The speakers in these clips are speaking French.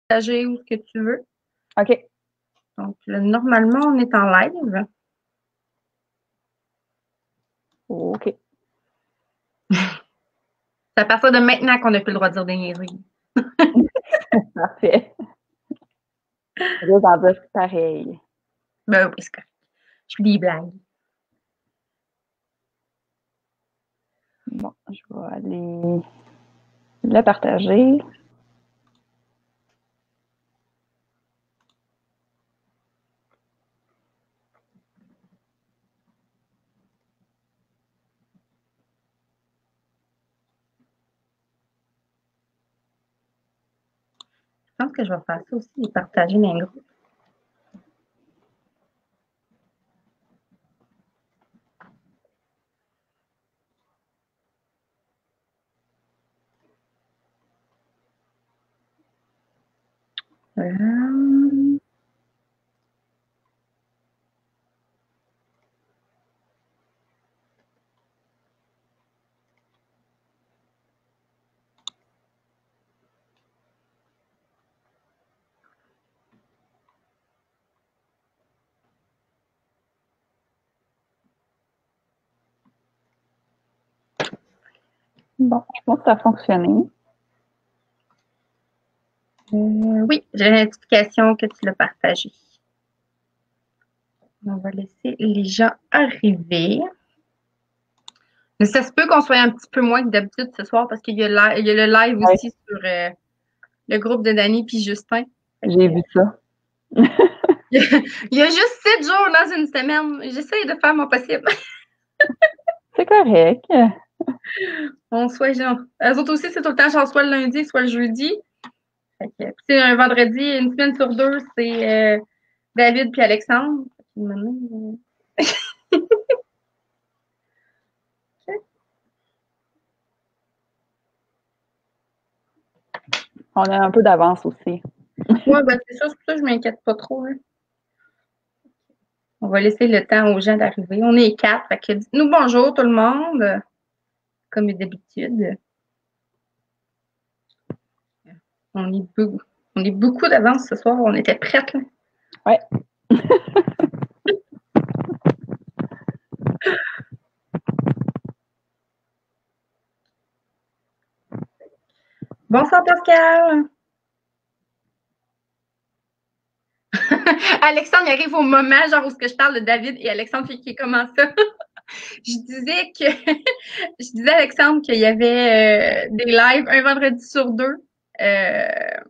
partager où ce que tu veux. OK. Donc, là, normalement, on est en live. OK. C'est à partir de maintenant qu'on n'a plus le droit de dire des niaiseries. Parfait. Je vais en dire pareil. Ben oui, c'est correct. Je fais des blagues. Bon, je vais aller le partager. Je pense que je vais faire ça aussi, les partager dans un groupe. Bon, je pense que ça a fonctionné. Oui, j'ai la notification que tu l'as partagé. On va laisser les gens arriver. Mais ça se peut qu'on soit un petit peu moins que d'habitude ce soir parce qu'il y a le live Ouais, aussi sur le groupe de Dani puis Justin. j'ai vu ça. Il y a juste 7 jours dans une semaine. J'essaie de faire mon possible. C'est correct. On soit genre. Eux autres aussi, c'est tout le temps genre soit le lundi, soit le jeudi. C'est un vendredi, une semaine sur deux, c'est David puis Alexandre. On a un peu d'avance aussi. Ouais, ben c'est ça, c'est pour ça que je m'inquiète pas trop. Hein. On va laisser le temps aux gens d'arriver. On est 4, fait que dites-nous bonjour tout le monde, comme d'habitude. On est beaucoup d'avance ce soir, on était prêtes. Là. Ouais. Bonsoir Pascal. Alexandre il arrive au moment genre où je parle de David et Alexandre qui est comment ça. Je disais à Alexandre qu'il y avait des lives un vendredi sur deux. Dans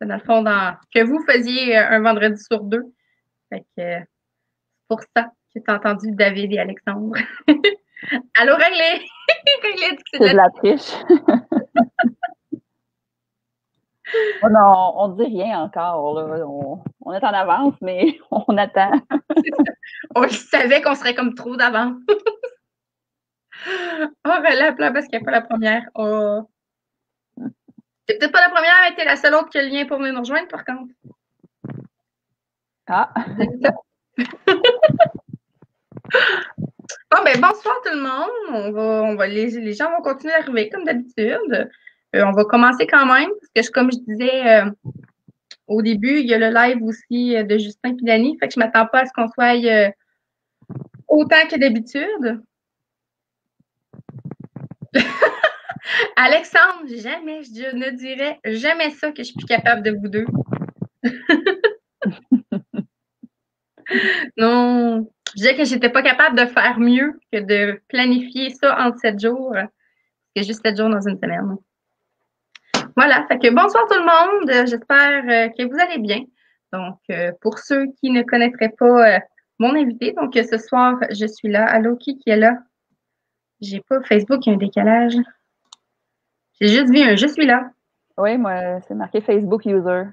le fond, que vous faisiez un vendredi sur deux. Fait que c'est pour ça que tu as entendu David et Alexandre. Allô, Réglé! Réglé dit que c'est de C'est de la... la triche. On ne dit rien encore. Là. On est en avance, mais on attend. On le savait qu'on serait comme trop d'avance. Oh, relève là parce qu'elle n'est pas la première. Oh. C'est peut-être pas la première, mais t'es la seule autre qui a le lien pour venir nous rejoindre, par contre. Ah, Bon, ben, bonsoir tout le monde. Les gens vont continuer d'arriver comme d'habitude. On va commencer quand même, parce que comme je disais au début, il y a le live aussi de Justin et Dani. Fait que je m'attends pas à ce qu'on soit autant que d'habitude. Alexandre, jamais, je ne dirais jamais ça que je suis plus capable de vous deux. Non, je disais que j'étais pas capable de faire mieux que de planifier ça en 7 jours. C'est juste 7 jours dans une semaine. Voilà, fait que bonsoir tout le monde. J'espère que vous allez bien. Donc, pour ceux qui ne connaîtraient pas mon invité, donc ce soir, je suis là. Allô, qui est là? J'ai pas Facebook, il y a un décalage. J'ai juste vu un je suis là. oui, moi, c'est marqué Facebook User.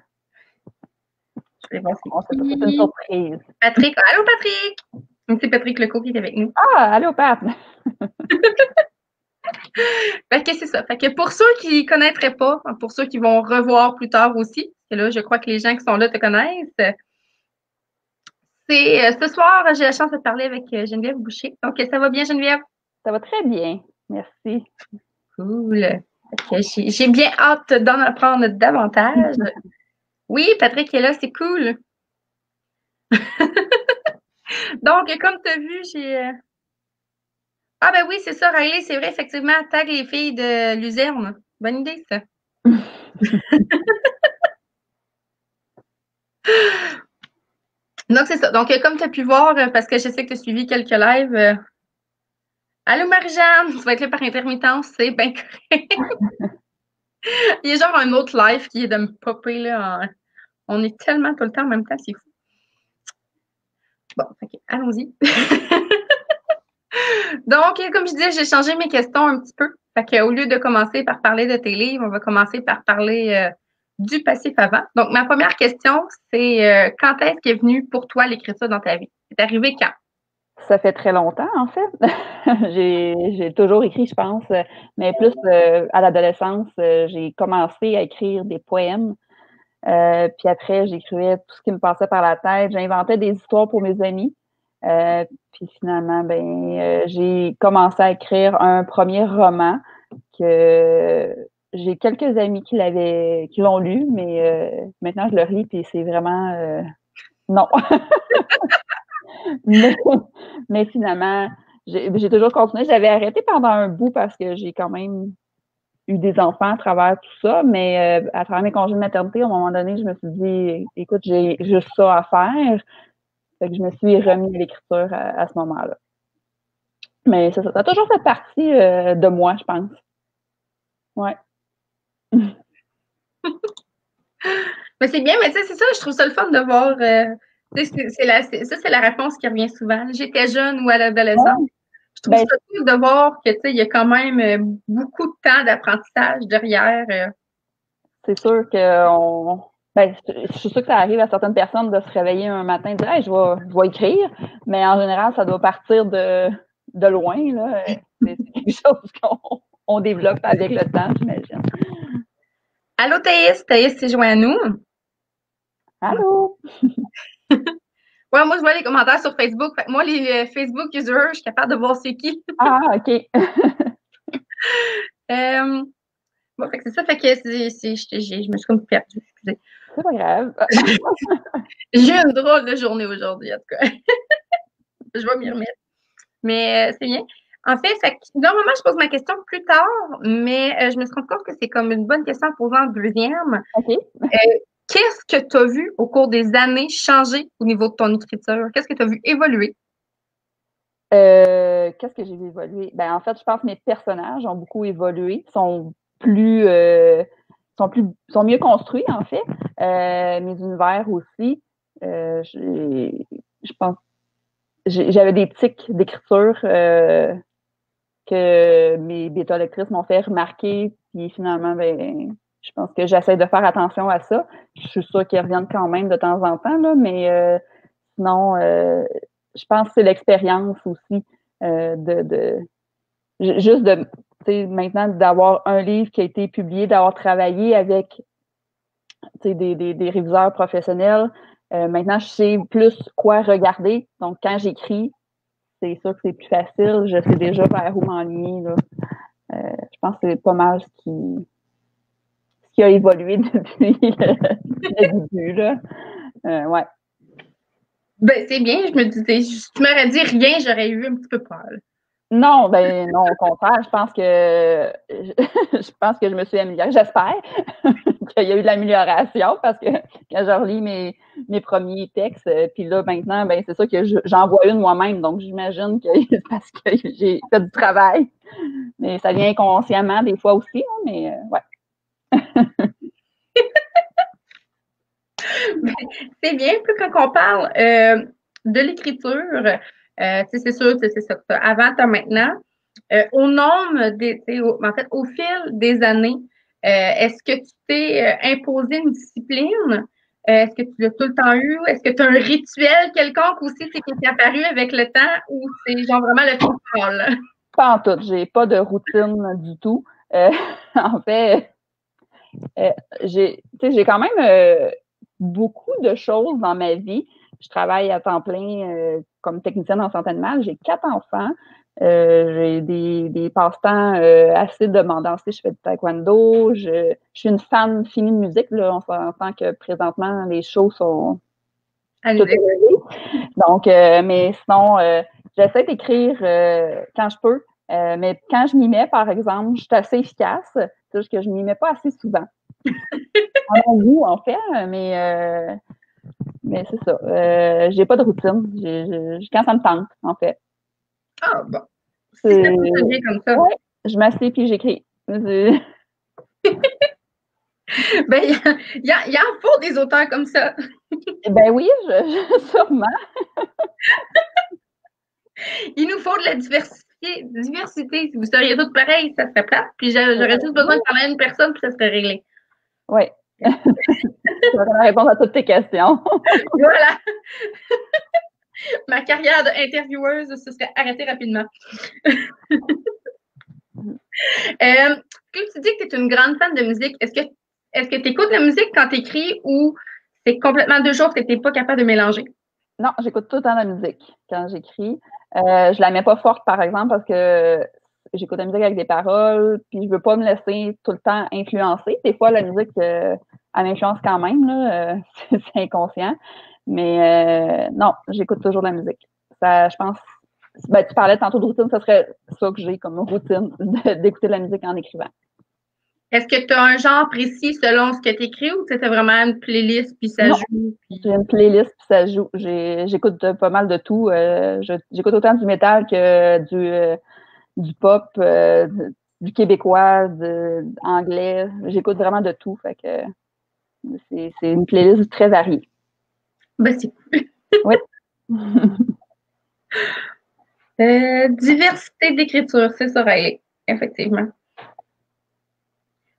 Je vais voir On sait c'est pas, c'est une qui. surprise. Patrick. Allô, Patrick! Donc, c'est Patrick Lecourt qui est avec nous. Ah, allô, Pat! Fait que c'est ça. Fait que pour ceux qui ne connaîtraient pas, pour ceux qui vont revoir plus tard aussi, et là, je crois que les gens qui sont là te connaissent, c'est ce soir, j'ai la chance de parler avec Geneviève Boucher. Donc, ça va bien, Geneviève? Ça va très bien. Merci. Cool. J'ai bien hâte d'en apprendre davantage. Oui, Patrick est là, c'est cool. Donc, comme tu as vu, Ah ben oui, c'est ça, Riley, c'est vrai, effectivement, tag les filles de Luzerne. Bonne idée, ça. Donc, c'est ça. Donc, comme tu as pu voir, parce que je sais que tu as suivi quelques lives, allô Marie-Jeanne, tu vas être là par intermittence, c'est bien correct. Il y a genre un autre live qui est de me popper, là. On est tellement tout le temps en même temps, c'est fou. Bon, ok, allons-y. Donc, comme je disais, j'ai changé mes questions un petit peu. Fait que, au lieu de commencer par parler de tes livres, on va commencer par parler du passif avant. Donc, ma première question, c'est quand est-ce qu'est venue pour toi l'écriture dans ta vie? C'est arrivé quand? Ça fait très longtemps, en fait. J'ai toujours écrit, je pense, mais plus à l'adolescence, j'ai commencé à écrire des poèmes. Puis après, j'écrivais tout ce qui me passait par la tête. J'inventais des histoires pour mes amis. Puis finalement, j'ai commencé à écrire un premier roman que j'ai quelques amis qui l'ont lu, mais maintenant je le relis puis c'est vraiment non. mais finalement, j'ai toujours continué. J'avais arrêté pendant un bout parce que j'ai quand même eu des enfants à travers tout ça, mais à travers mes congés de maternité, à un moment donné, je me suis dit, écoute, j'ai juste ça à faire. Fait que je me suis remis à l'écriture à ce moment-là. Mais ça a toujours fait partie de moi, je pense. Ouais. Mais c'est bien, mais tu sais, c'est ça, je trouve ça le fun de voir. Ça, c'est la réponse qui revient souvent. J'étais jeune ou à l'adolescence. Je trouve Ben, ça cool de voir que, tu sais, il y a quand même beaucoup de temps d'apprentissage derrière. c'est sûr que je suis sûre que ça arrive à certaines personnes de se réveiller un matin et de dire hey, je vais écrire, mais en général, ça doit partir de loin. Là. C'est quelque chose qu'on développe avec le temps, j'imagine. Allô, Thaïs? Thaïs s'est joint à nous. Allô? Ouais, moi, je vois les commentaires sur Facebook. Fait que moi, les Facebook users, je suis capable de voir c'est qui. Ah, OK. Bon, fait que c'est ça, fait que je me suis comme perdue, excusez. C'est pas grave. J'ai eu une drôle de journée aujourd'hui, en tout cas. Je vais m'y remettre. Mais c'est bien. En fait, normalement, je pose ma question plus tard, mais je me suis rendu compte que c'est comme une bonne question à poser en deuxième. OK. Qu'est-ce que tu as vu au cours des années changer au niveau de ton écriture? Qu'est-ce que tu as vu évoluer? Qu'est-ce que j'ai vu évoluer? Ben, en fait, je pense que mes personnages ont beaucoup évolué, sont mieux construits, en fait. Mes univers aussi. Je pense j'avais des tics d'écriture que mes bêta-lectrices m'ont fait remarquer, puis finalement, ben, je pense que j'essaie de faire attention à ça. Je suis sûre qu'ils reviennent quand même de temps en temps, là, mais sinon, je pense que c'est l'expérience aussi juste de maintenant d'avoir un livre qui a été publié, d'avoir travaillé avec des réviseurs professionnels. Maintenant, je sais plus quoi regarder. Donc, quand j'écris, c'est sûr que c'est plus facile. Je sais déjà vers où m'enligner. Je pense que c'est pas mal ce qui a évolué depuis le début. Là. Ouais. Ben, c'est bien, je me disais, si tu m'aurais dit rien, j'aurais eu un petit peu peur. Non, non, au contraire, je pense que je me suis améliorée. J'espère qu'il y a eu de l'amélioration parce que quand je relis mes premiers textes, puis là, maintenant, ben c'est sûr que j'en vois une moi-même, donc j'imagine que c'est parce que j'ai fait du travail. Mais ça vient inconsciemment des fois aussi, hein, mais ouais. C'est bien, plus quand on parle de l'écriture, c'est sûr, c'est ça que t'as avant, t'as maintenant. Au nombre en fait, au fil des années, est-ce que tu t'es imposé une discipline? Est-ce que tu l'as tout le temps eu? Est-ce que tu as un rituel quelconque aussi qui est apparu avec le temps ou c'est genre vraiment le contrôle? Pas en tout, j'ai pas de routine du tout. En fait, j'ai quand même beaucoup de choses dans ma vie. Je travaille à temps plein comme technicienne en santé animale. J'ai 4 enfants. J'ai des passe-temps assez demandants aussi. Je fais du taekwondo. Je suis une fan finie de musique. Là, on s'entend que présentement, les shows sont tout élevés. Donc, mais sinon, j'essaie d'écrire quand je peux. Mais quand je m'y mets, par exemple, je suis assez efficace. C'est juste que je m'y mets pas assez souvent. À mon goût, en fait, mais c'est ça. J'ai pas de routine. Quand ça me tente, en fait. Ah, bon. Si ça fonctionne bien comme ça. Ouais, je m'assieds puis j'écris. Ben, il y en faut des auteurs comme ça. Ben oui, sûrement. Il nous faut de la diversité. Si vous seriez toutes pareilles, ça serait plate. Puis j'aurais juste besoin de parler à une personne, puis ça serait réglé. Oui. Je vais répondre à toutes tes questions. Voilà. Ma carrière d'intervieweuse se serait arrêtée rapidement. Comme tu dis que tu es une grande fan de musique, est-ce que tu écoutes la musique quand tu écris ou c'est complètement deux choses que tu n'es pas capable de mélanger? Non, j'écoute tout le temps la musique quand j'écris. Je la mets pas forte, par exemple, parce que j'écoute la musique avec des paroles, puis je veux pas me laisser tout le temps influencer. Des fois, la musique, elle m'influence quand même, là, c'est inconscient. Mais non, j'écoute toujours la musique. Ça, je pense, ben, tu parlais tantôt de routine, ce serait ça que j'ai comme routine, d'écouter de la musique en écrivant. Est-ce que tu as un genre précis selon ce que tu écris ou tu as vraiment une playlist puis ça joue? Puis... J'ai une playlist puis ça joue. J'écoute pas mal de tout. J'écoute autant du métal que du pop, du québécois, anglais. J'écoute vraiment de tout. Fait que c'est une playlist très variée. Ben, c'est cool. Oui. Diversité d'écriture, c'est ça, Riley. Effectivement.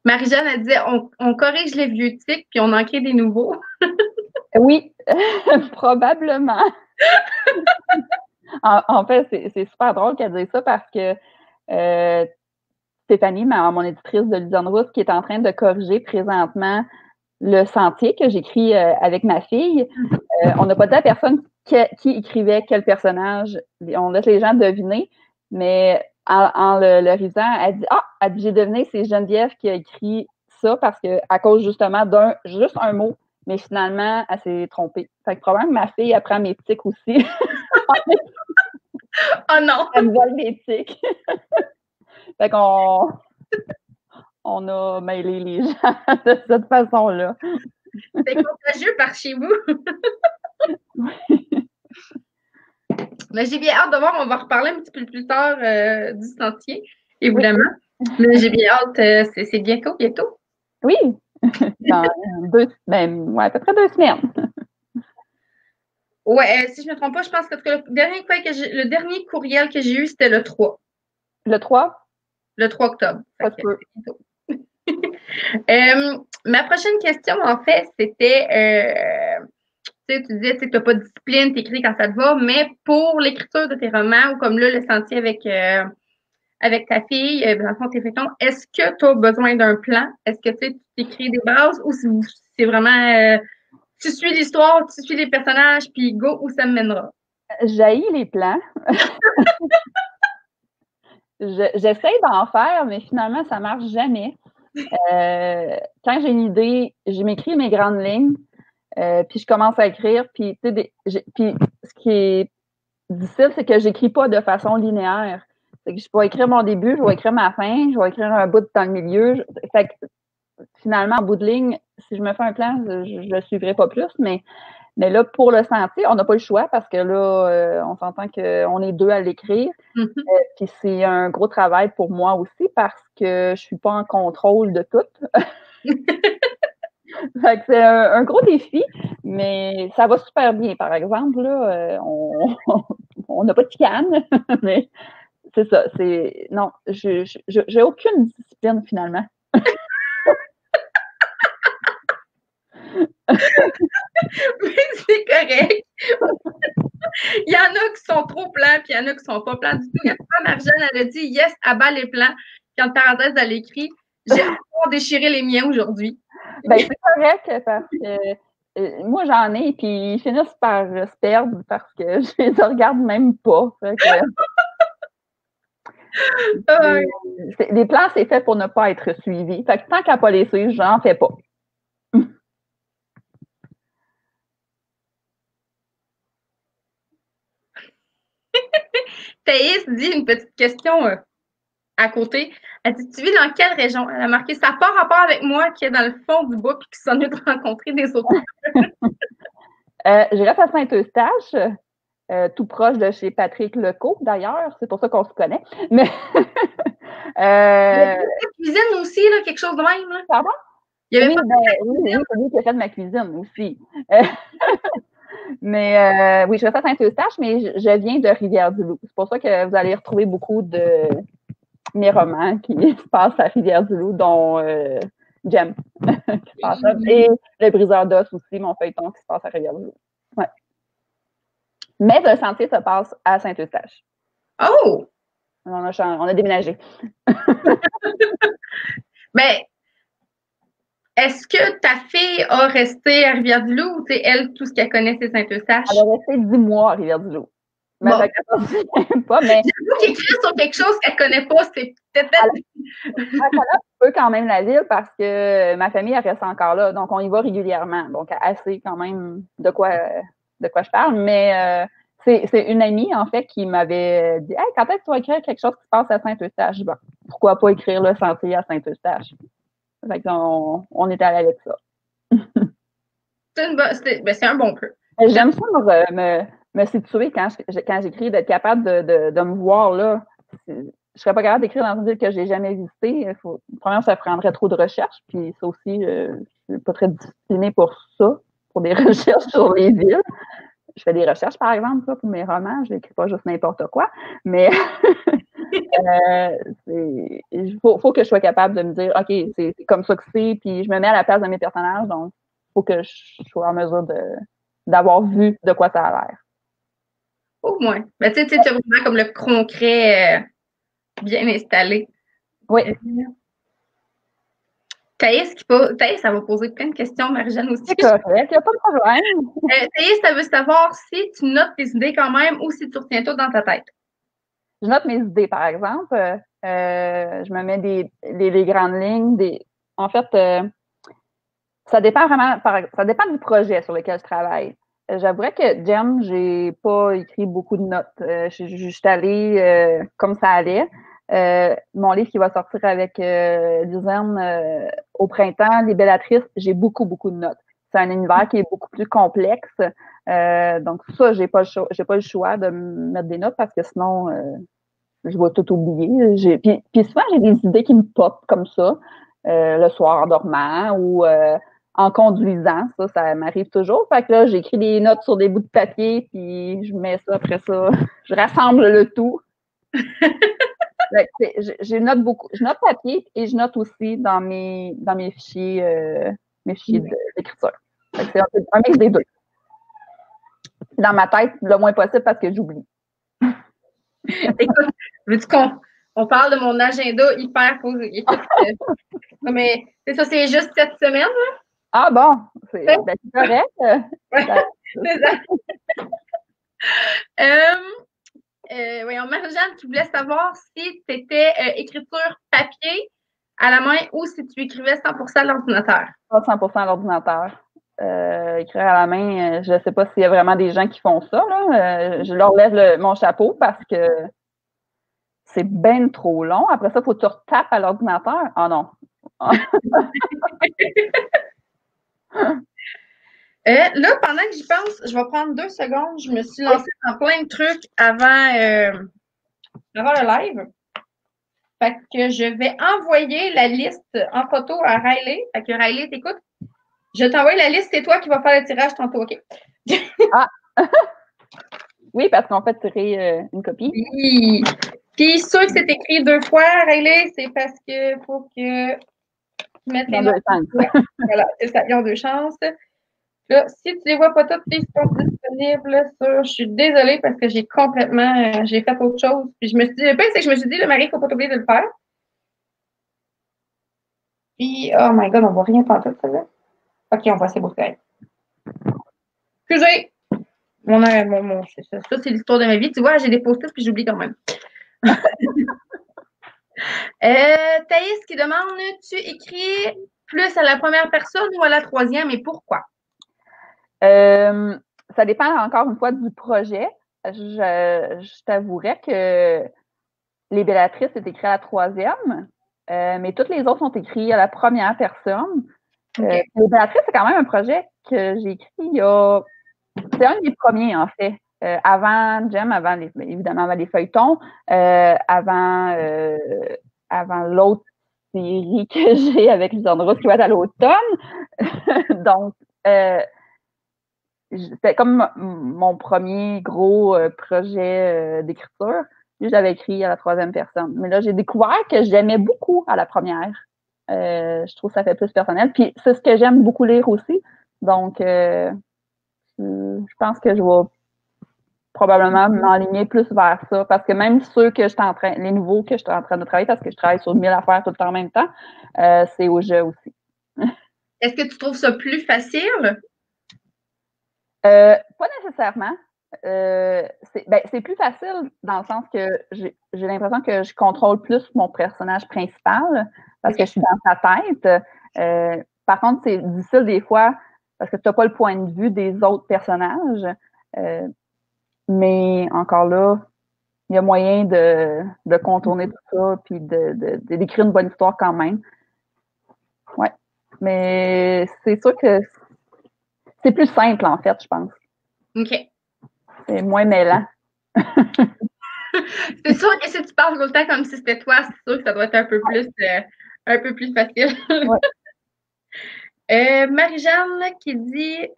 Marie-Jeanne a dit on corrige les vieux tics puis on en crée des nouveaux. Oui, probablement. En fait, c'est super drôle qu'elle dise ça parce que Stéphanie, mon éditrice de Lisanne Rousse, qui est en train de corriger présentement le sentier que j'écris avec ma fille. On n'a pas dit à personne qui écrivait quel personnage. On laisse les gens deviner, mais en le risant, elle dit, j'ai deviné, c'est Geneviève qui a écrit ça parce que à cause justement juste un mot, mais finalement, elle s'est trompée. Fait que probablement ma fille apprend mes tics aussi. Oh non! Elle me vole mes tics. Fait qu'on a mêlé les gens de cette façon-là. C'est contagieux par chez vous. Mais j'ai bien hâte de voir, on va reparler un petit peu plus tard du sentier, évidemment. Oui. Mais j'ai bien hâte, c'est bientôt. Oui, dans à peu près 2 semaines. Ouais, si je ne me trompe pas, je pense que le dernier courriel que j'ai eu, c'était le 3. Le 3? Le 3 octobre. Ça se peut. Ma prochaine question, en fait, c'était, tu disais que tu n'as pas de discipline, tu écris quand ça te va, mais pour l'écriture de tes romans, ou comme là, le sentier avec ta fille, dans le fond, tes fictions, est-ce que tu as besoin d'un plan? Est-ce que tu écris des bases ou c'est vraiment tu suis l'histoire, tu suis les personnages, puis go où ça me mènera? J'haïs les plans. J'essaie d'en faire, mais finalement, ça marche jamais. Quand j'ai une idée, je m'écris mes grandes lignes, puis je commence à écrire, puis ce qui est difficile, c'est que j'écris pas de façon linéaire. C'est que je vais écrire mon début, je vais écrire ma fin, je vais écrire un bout dans le milieu. Fait que finalement, en bout de ligne, si je me fais un plan, je le suivrai pas plus, mais là, pour le sentier, on n'a pas le choix parce que là, on s'entend qu'on est deux à l'écrire. Mm-hmm. Puis c'est un gros travail pour moi aussi parce que je suis pas en contrôle de tout. Fait que c'est un gros défi, mais ça va super bien. Par exemple, là, on n'a pas de chicane, mais c'est ça. Non, j'ai aucune discipline finalement. Mais c'est correct. Il y en a qui sont trop plans, puis il y en a qui sont pas plans du tout. Il y a pas Marjane, elle a dit yes, abat les plans. Puis en parenthèse, elle écrit j'ai encore déchiré les miens aujourd'hui. Ben, c'est correct parce que moi, j'en ai, puis ils finissent par se perdre parce que je les regarde même pas. Fait que... Les plans, c'est fait pour ne pas être suivis. Fait que tant qu'à pas les suivre, j'en fais pas. Thaïs dit une petite question à côté. Elle dit, tu vis dans quelle région? Elle a marqué, ça n'a pas rapport avec moi qui est dans le fond du bois et qui s'ennuie de rencontrer des autres. Je reste à Saint-Eustache, tout proche de chez Patrick Lecaux, d'ailleurs. C'est pour ça qu'on se connaît. Mais la cuisine aussi, là, quelque chose de même. Là. Pardon? Il y avait oui, c'est lui qui a fait ma cuisine aussi. Mais oui, je reste à Saint-Eustache, mais je viens de Rivière-du-Loup. C'est pour ça que vous allez retrouver beaucoup de mes romans qui se passent à Rivière-du-Loup, dont Jem qui se passe là. Et Le Briseur d'os aussi, mon feuilleton qui se passe à Rivière-du-Loup. Ouais. Mais le sentier se passe à Saint-Eustache. Oh! On a déménagé. Ben, est-ce que ta fille a resté à Rivière-du-Loup ou c'est elle, tout ce qu'elle connaît, c'est Saint-Eustache? Elle a resté 10 mois à Rivière-du-Loup. Mais bon. pas, mais... J'avoue qu'écrire sur quelque chose qu'elle connaît pas, c'est peut-être... Elle connaît un peu quand même la ville parce que ma famille, elle reste encore là. Donc, on y va régulièrement. Donc, assez quand même de quoi je parle. Mais c'est une amie, en fait, qui m'avait dit « Hey, quand est-ce que tu vas écrire quelque chose qui se passe à Saint-Eustache? » Bon, pourquoi pas écrire le sentier à Saint-Eustache? Fait qu'on est allé avec ça. C'est un bon peu. J'aime ça me situer quand j'écris, d'être capable de me voir là. Je serais pas capable d'écrire dans une ville que j'ai jamais visitée. Premièrement, ça prendrait trop de recherches. Puis ça aussi, je suis pas très disciplinée pour ça, pour des recherches sur les villes. Je fais des recherches, par exemple, pour mes romans. Je n'écris pas juste n'importe quoi. Mais il faut que je sois capable de me dire, OK, c'est comme ça que c'est, puis je me mets à la place de mes personnages, donc il faut que je sois en mesure d'avoir vu de quoi ça a l'air. Au moins. Ben, tu sais, tu es vraiment comme le concret bien installé. Oui. Thaïs, ça va poser plein de questions, Marie-Jeanne aussi. C'est correct, il n'y a pas de problème. Thaïs, ça veut savoir si tu notes tes idées quand même ou si tu retiens tout dans ta tête. Je note mes idées, par exemple. Je me mets les grandes lignes. En fait, ça dépend vraiment, ça dépend du projet sur lequel je travaille. J'avouerais que Jem, j'ai pas écrit beaucoup de notes. Je suis juste allée comme ça allait. Mon livre qui va sortir avec Luzerne au printemps, Les Bellatrices, j'ai beaucoup, beaucoup de notes. C'est un univers qui est beaucoup plus complexe. Donc ça, j'ai pas le choix de mettre des notes parce que sinon, je vais tout oublier. Puis souvent, j'ai des idées qui me popent comme ça, le soir en dormant ou en conduisant. Ça m'arrive toujours. Fait que là, j'écris des notes sur des bouts de papier, puis je mets ça après ça. Je rassemble le tout. Je note beaucoup. Je note papier et je note aussi dans mes fichiers, d'écriture. C'est un mix des deux. Dans ma tête, le moins possible parce que j'oublie. Écoute, veux-tu qu'on parle de mon agenda hyper posé? Écoute, mais c'est ça, c'est juste cette semaine. Là. Ah bon, c'est correct. Ouais, c'est ça. Voyons, Marie-Jeanne qui voulait savoir si tu étais écriture papier à la main ou si tu écrivais 100% à l'ordinateur. Pas 100% à l'ordinateur. Écrire à la main, je ne sais pas s'il y a vraiment des gens qui font ça. Là. Je leur lève mon chapeau parce que c'est bien trop long. Après ça, il faut que tu retapes à l'ordinateur. Ah non. Là, pendant que j'y pense, je vais prendre 2 secondes. Je me suis lancée dans plein de trucs avant le live. Fait que je vais envoyer la liste en photo à Riley. Fait que Riley, t'écoutes. Je t'envoie la liste, c'est toi qui vas faire le tirage tantôt, OK? Ah! Oui, parce qu'on fait tirer une copie. Oui. Puis, sûr que c'est écrit 2 fois, Riley, c'est parce que faut que tu mettes les notes. Voilà, c'est ça, ils ont 2 chances. Là, si tu les vois pas toutes, ils sont disponibles sur. Je suis désolée parce que j'ai complètement. J'ai fait autre chose. Puis je me suis dit, le pire, c'est que je me suis dit, le mari, il faut pas t'oublier de le faire. Puis, oh my god, on voit rien pantoute, ça là. Ok, on voit ces beaux traits. Excusez! Ça, c'est l'histoire de ma vie. Tu vois, j'ai des post-it puis j'oublie quand même. Thaïs qui demande, tu écris plus à la première personne ou à la troisième et pourquoi? Ça dépend encore une fois du projet. Je t'avouerais que Les Bellatrices est écrit à la troisième, mais toutes les autres sont écrites à la première personne. OK. Les Bellatrices, c'est quand même un projet que j'ai écrit il y a. C'est un des premiers, en fait. Avant Jem, évidemment, avant les feuilletons, avant l'autre série que j'ai avec Lisanne Rose qui va être à l'automne. Donc, c'était comme mon premier gros projet d'écriture. Puis je l'avais écrit à la troisième personne. Mais là, j'ai découvert que j'aimais beaucoup à la première. Je trouve que ça fait plus personnel. Puis c'est ce que j'aime beaucoup lire aussi. Donc, je pense que je vais probablement m'enligner plus vers ça. Parce que même ceux que je suis les nouveaux que je suis en train de travailler, parce que je travaille sur 1000 affaires tout le temps en même temps, c'est au jeu aussi. Est-ce que tu trouves ça plus facile? Pas nécessairement. C'est plus facile dans le sens que j'ai l'impression que je contrôle plus mon personnage principal parce que je suis dans sa tête. Par contre, c'est difficile des fois parce que tu n'as pas le point de vue des autres personnages. Mais encore là, il y a moyen de contourner tout ça puis d'écrire une bonne histoire quand même. Ouais. Mais c'est sûr que c'est plus simple, en fait, je pense. OK. C'est moins mêlant. C'est sûr que si tu parles tout le temps comme si c'était toi, c'est sûr que ça doit être un peu plus facile. Ouais. Marie-Jeanne qui dit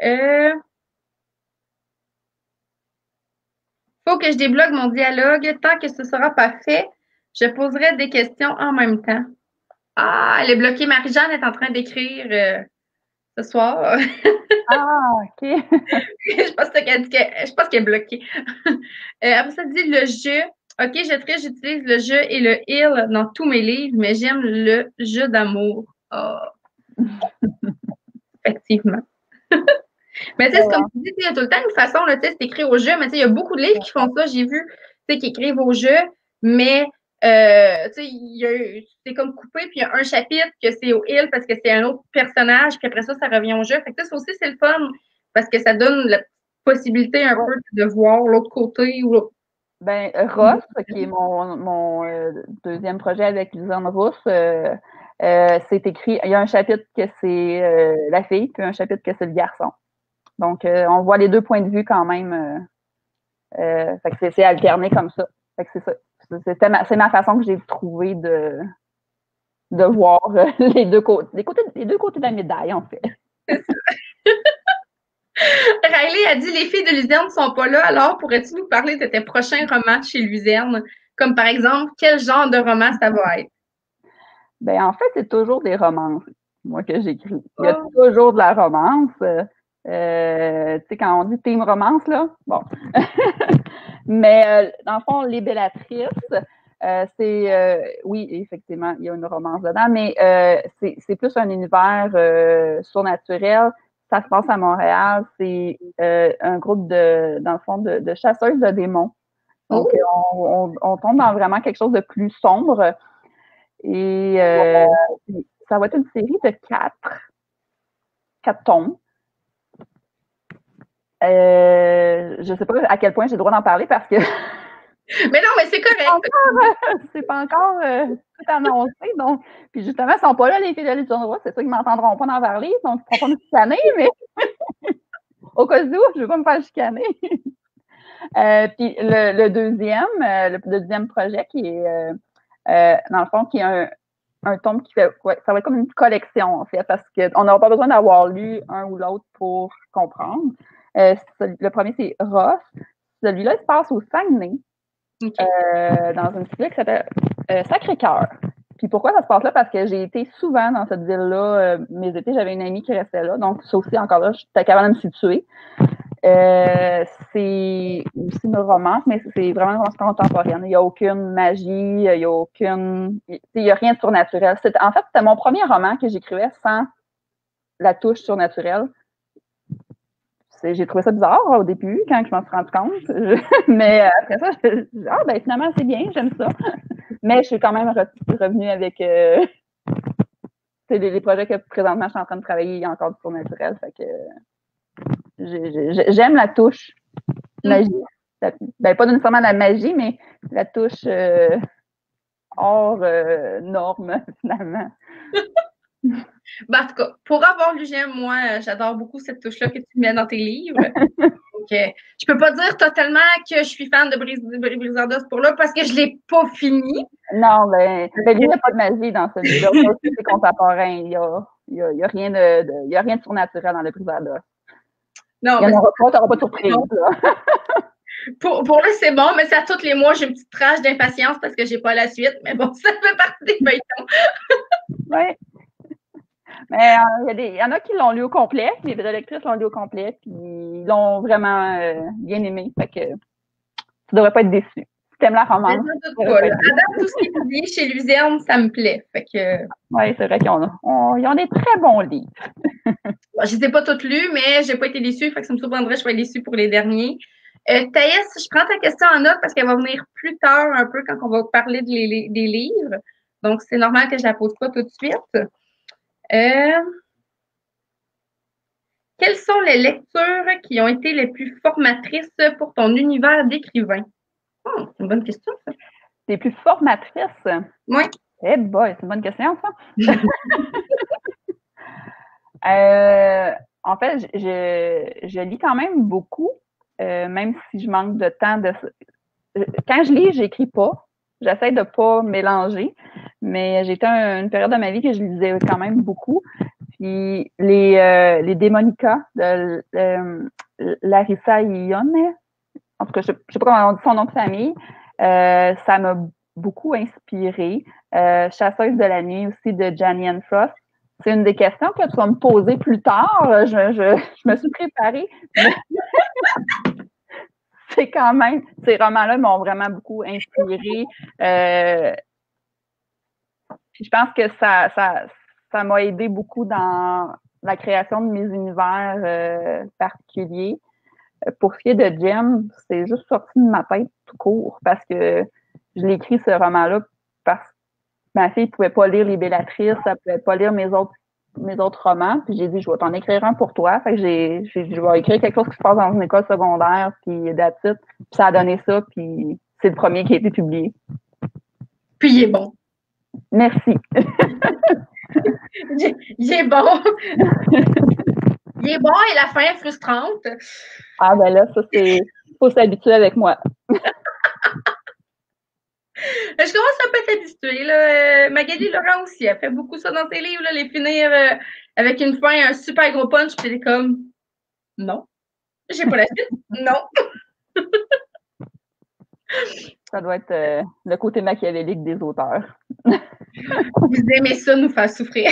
faut que je débloque mon dialogue. Tant que ce sera pas fait, je poserai des questions en même temps. Ah, elle est bloquée. Marie-Jeanne est en train d'écrire ce soir. Ah, OK. Je pense qu'elle est bloquée. Après ça dit le jeu. OK, j'utilise le jeu et le il dans tous mes livres, mais j'aime le jeu d'amour. Ah, effectivement. Mais tu sais, c'est comme tu dis, il y a tout le temps une façon, là, tu sais, c'est écrit au jeu, mais tu sais, il y a beaucoup de livres qui font ça, j'ai vu, tu sais, qui écrivent au jeu, mais tu sais, c'est comme coupé, puis il y a un chapitre que c'est au il parce que c'est un autre personnage, puis après ça revient au jeu. Fait que ça aussi, c'est le fun, parce que ça donne la possibilité un peu de voir l'autre côté ou l'autre. Ben, Ross, qui est mon deuxième projet avec Lisanne Rousse, c'est écrit, il y a un chapitre que c'est la fille, puis un chapitre que c'est le garçon. Donc, on voit les deux points de vue quand même. Fait que c'est alterné comme ça. Fait que c'est ça. C'est ma façon que j'ai trouvé de voir les deux côtés de la médaille, en fait. Riley a dit les filles de Luzerne ne sont pas là, alors pourrais-tu nous parler de tes prochains romans chez Luzerne? Comme par exemple, quel genre de roman ça va être? Ben, en fait, c'est toujours des romances, moi, que j'écris. Il y a toujours de la romance. Tu sais, quand on dit team romance, là, bon. Mais dans le fond, Les Bellatrices, oui, effectivement, il y a une romance dedans, mais c'est plus un univers surnaturel. Ça se passe à Montréal. C'est un groupe dans le fond, de chasseuses de démons. Donc, on tombe dans vraiment quelque chose de plus sombre. Et ça va être une série de quatre tomes. Je ne sais pas à quel point j'ai le droit d'en parler parce que Mais non, mais c'est correct. c'est pas encore tout annoncé. Donc, puis justement, ils ne sont pas là, les filles de Lisanne Rousse. C'est sûr qu'ils ne m'entendront pas d'en parler. Donc, ils ne pourront pas me chicaner, mais au cas où, je ne veux pas me faire chicaner. Puis le deuxième projet qui est, dans le fond, qui est un tome qui fait, ça va être comme une collection, en fait, parce qu'on n'aura pas besoin d'avoir lu un ou l'autre pour comprendre. Le premier, c'est Ross. Celui-là, il se passe au Saguenay, dans une ville qui s'appelle Sacré-Cœur. Puis pourquoi ça se passe là? Parce que j'ai été souvent dans cette ville-là. Mes étés, j'avais une amie qui restait là. Donc, ça aussi, encore là, j'étais capable de me situer. C'est aussi une romance, mais c'est vraiment une romance contemporaine. Il n'y a aucune magie, il n'y a rien de surnaturel. En fait, c'était mon premier roman que j'écrivais sans la touche surnaturelle. J'ai trouvé ça bizarre au début, quand je m'en suis rendu compte. Mais après ça, finalement, c'est bien, j'aime ça. Mais je suis quand même revenue avec les projets que présentement je suis en train de travailler, il y a encore du surnaturel. Fait que j'aime la touche magie. Ben, pas nécessairement la magie, mais la touche hors norme, finalement. Ben, en tout cas, pour avoir lu J'aime, moi, j'adore beaucoup cette touche-là que tu mets dans tes livres. Donc, je peux pas dire totalement que je suis fan de Briseur d'os pour là parce que je l'ai pas fini. Non, ben il n'y a pas de magie dans celui-là. C'est contemporain. Il y a rien de surnaturel dans le Briseur d'os. Non, il n'y en aura pas, tu n'auras pas de surprise. Pour là, c'est bon, mais c'est à tous les mois, j'ai une petite rage d'impatience parce que j'ai pas la suite. Mais bon, ça fait partie des feuilletons. Oui. Mais il y en a qui l'ont lu au complet, les lectrices l'ont lu au complet, puis ils l'ont vraiment bien aimé. Fait que tu devrais pas être déçu. Si t'aimes la romance. À date, tout ce qui est publié chez Luzerne, ça me plaît. Fait que... Oui, c'est vrai qu'ils ont des très bons livres. Je ne les ai pas toutes lues, mais j'ai pas été déçue. Fait que ça me surprendrait que je sois déçue pour les derniers. Thaïs, je prends ta question en note parce qu'elle va venir plus tard un peu quand on va parler des livres. Donc, c'est normal que je la pose pas tout de suite. Quelles sont les lectures qui ont été les plus formatrices pour ton univers d'écrivain? Oh, c'est une bonne question, ça. Les plus formatrices? Oui. Eh boy, c'est une bonne question, ça. En fait, je lis quand même beaucoup, même si je manque de temps. Quand je lis, j'écris pas. J'essaie de pas mélanger, mais j'étais une période de ma vie que je lisais quand même beaucoup. Puis les Démonica de Larissa Ione, en tout cas, je sais pas comment on dit son nom de famille, ça m'a beaucoup inspirée. Chasseuse de la nuit aussi de Janian Frost. C'est une des questions que tu vas me poser plus tard. Je me suis préparée. C'est quand même, ces romans-là m'ont vraiment beaucoup inspirée. Puis je pense que ça m'a aidé beaucoup dans la création de mes univers particuliers. Pour ce qui est de Jem, c'est juste sorti de ma tête tout court parce que je l'ai écrit ce roman-là parce que ma fille ne pouvait pas lire Les Bellatrices, elle ne pouvait pas lire mes autres romans. Puis j'ai dit, je vais t'en écrire un pour toi. Fait que je vais écrire quelque chose qui se passe dans une école secondaire, puis that's it. Puis ça a donné ça, puis c'est le premier qui a été publié. Puis il est bon. Merci. Il est bon. Il est bon et la fin est frustrante. Ah ben là, ça c'est... faut s'habituer avec moi. Je commence un peu à t'habituer. Magali Laurent aussi, elle fait beaucoup ça dans ses livres, là, les finir avec une fin, un super gros punch, puis elle est comme non. J'ai pas la suite. Non. Ça doit être le côté machiavélique des auteurs. Vous aimez ça, nous faire souffrir.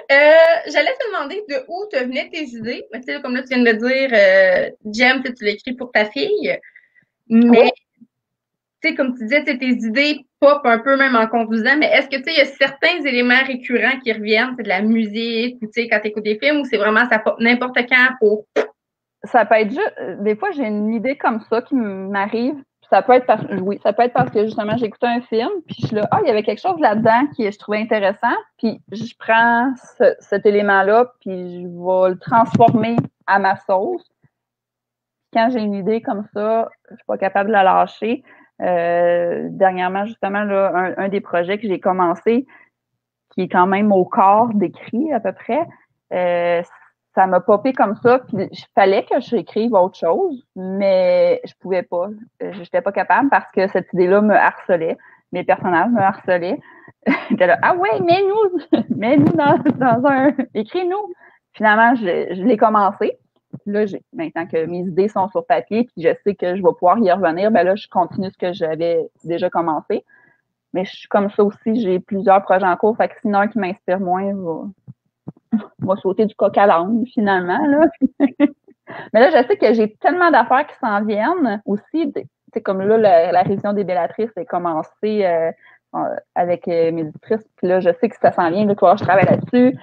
J'allais te demander de où te venaient tes idées. Mais tu sais, comme là, tu viens de le dire, Jem, tu l'écris pour ta fille. Mais, oui. Tu sais, comme tu disais, tes idées pop un peu même en conduisant, mais est-ce que, tu sais, il y a certains éléments récurrents qui reviennent, c'est de la musique, ou tu sais, quand tu écoutes des films, ou c'est vraiment ça pop n'importe quand pour... Ça peut être juste... Des fois, j'ai une idée comme ça qui m'arrive. Ça peut être parce que justement, j'écoutais un film, puis je suis là, il y avait quelque chose là-dedans que je trouvais intéressant, puis je prends cet élément-là, puis je vais le transformer à ma sauce. Quand j'ai une idée comme ça, je suis pas capable de la lâcher. Dernièrement, justement, là, un des projets que j'ai commencé, qui est quand même au corps d'écrit à peu près, ça m'a popé comme ça, puis il fallait que j'écrive autre chose, mais je pouvais pas. J'étais pas capable parce que cette idée-là me harcelait. Mes personnages me harcelaient. J'étais là, ah ouais, mets-nous dans un... Écris-nous! Finalement, je l'ai commencé. Là, maintenant que mes idées sont sur papier, puis je sais que je vais pouvoir y revenir, ben là, je continue ce que j'avais déjà commencé. Mais je suis comme ça aussi, j'ai plusieurs projets en cours, fait que sinon un qui m'inspire moins va sauter du coq à l'âne, finalement. Là. Mais là, je sais que j'ai tellement d'affaires qui s'en viennent aussi. C'est comme là, la révision des Bellatrices est commencée avec mes éditrices. Puis là, je sais que ça s'en vient, là, je travaille là-dessus.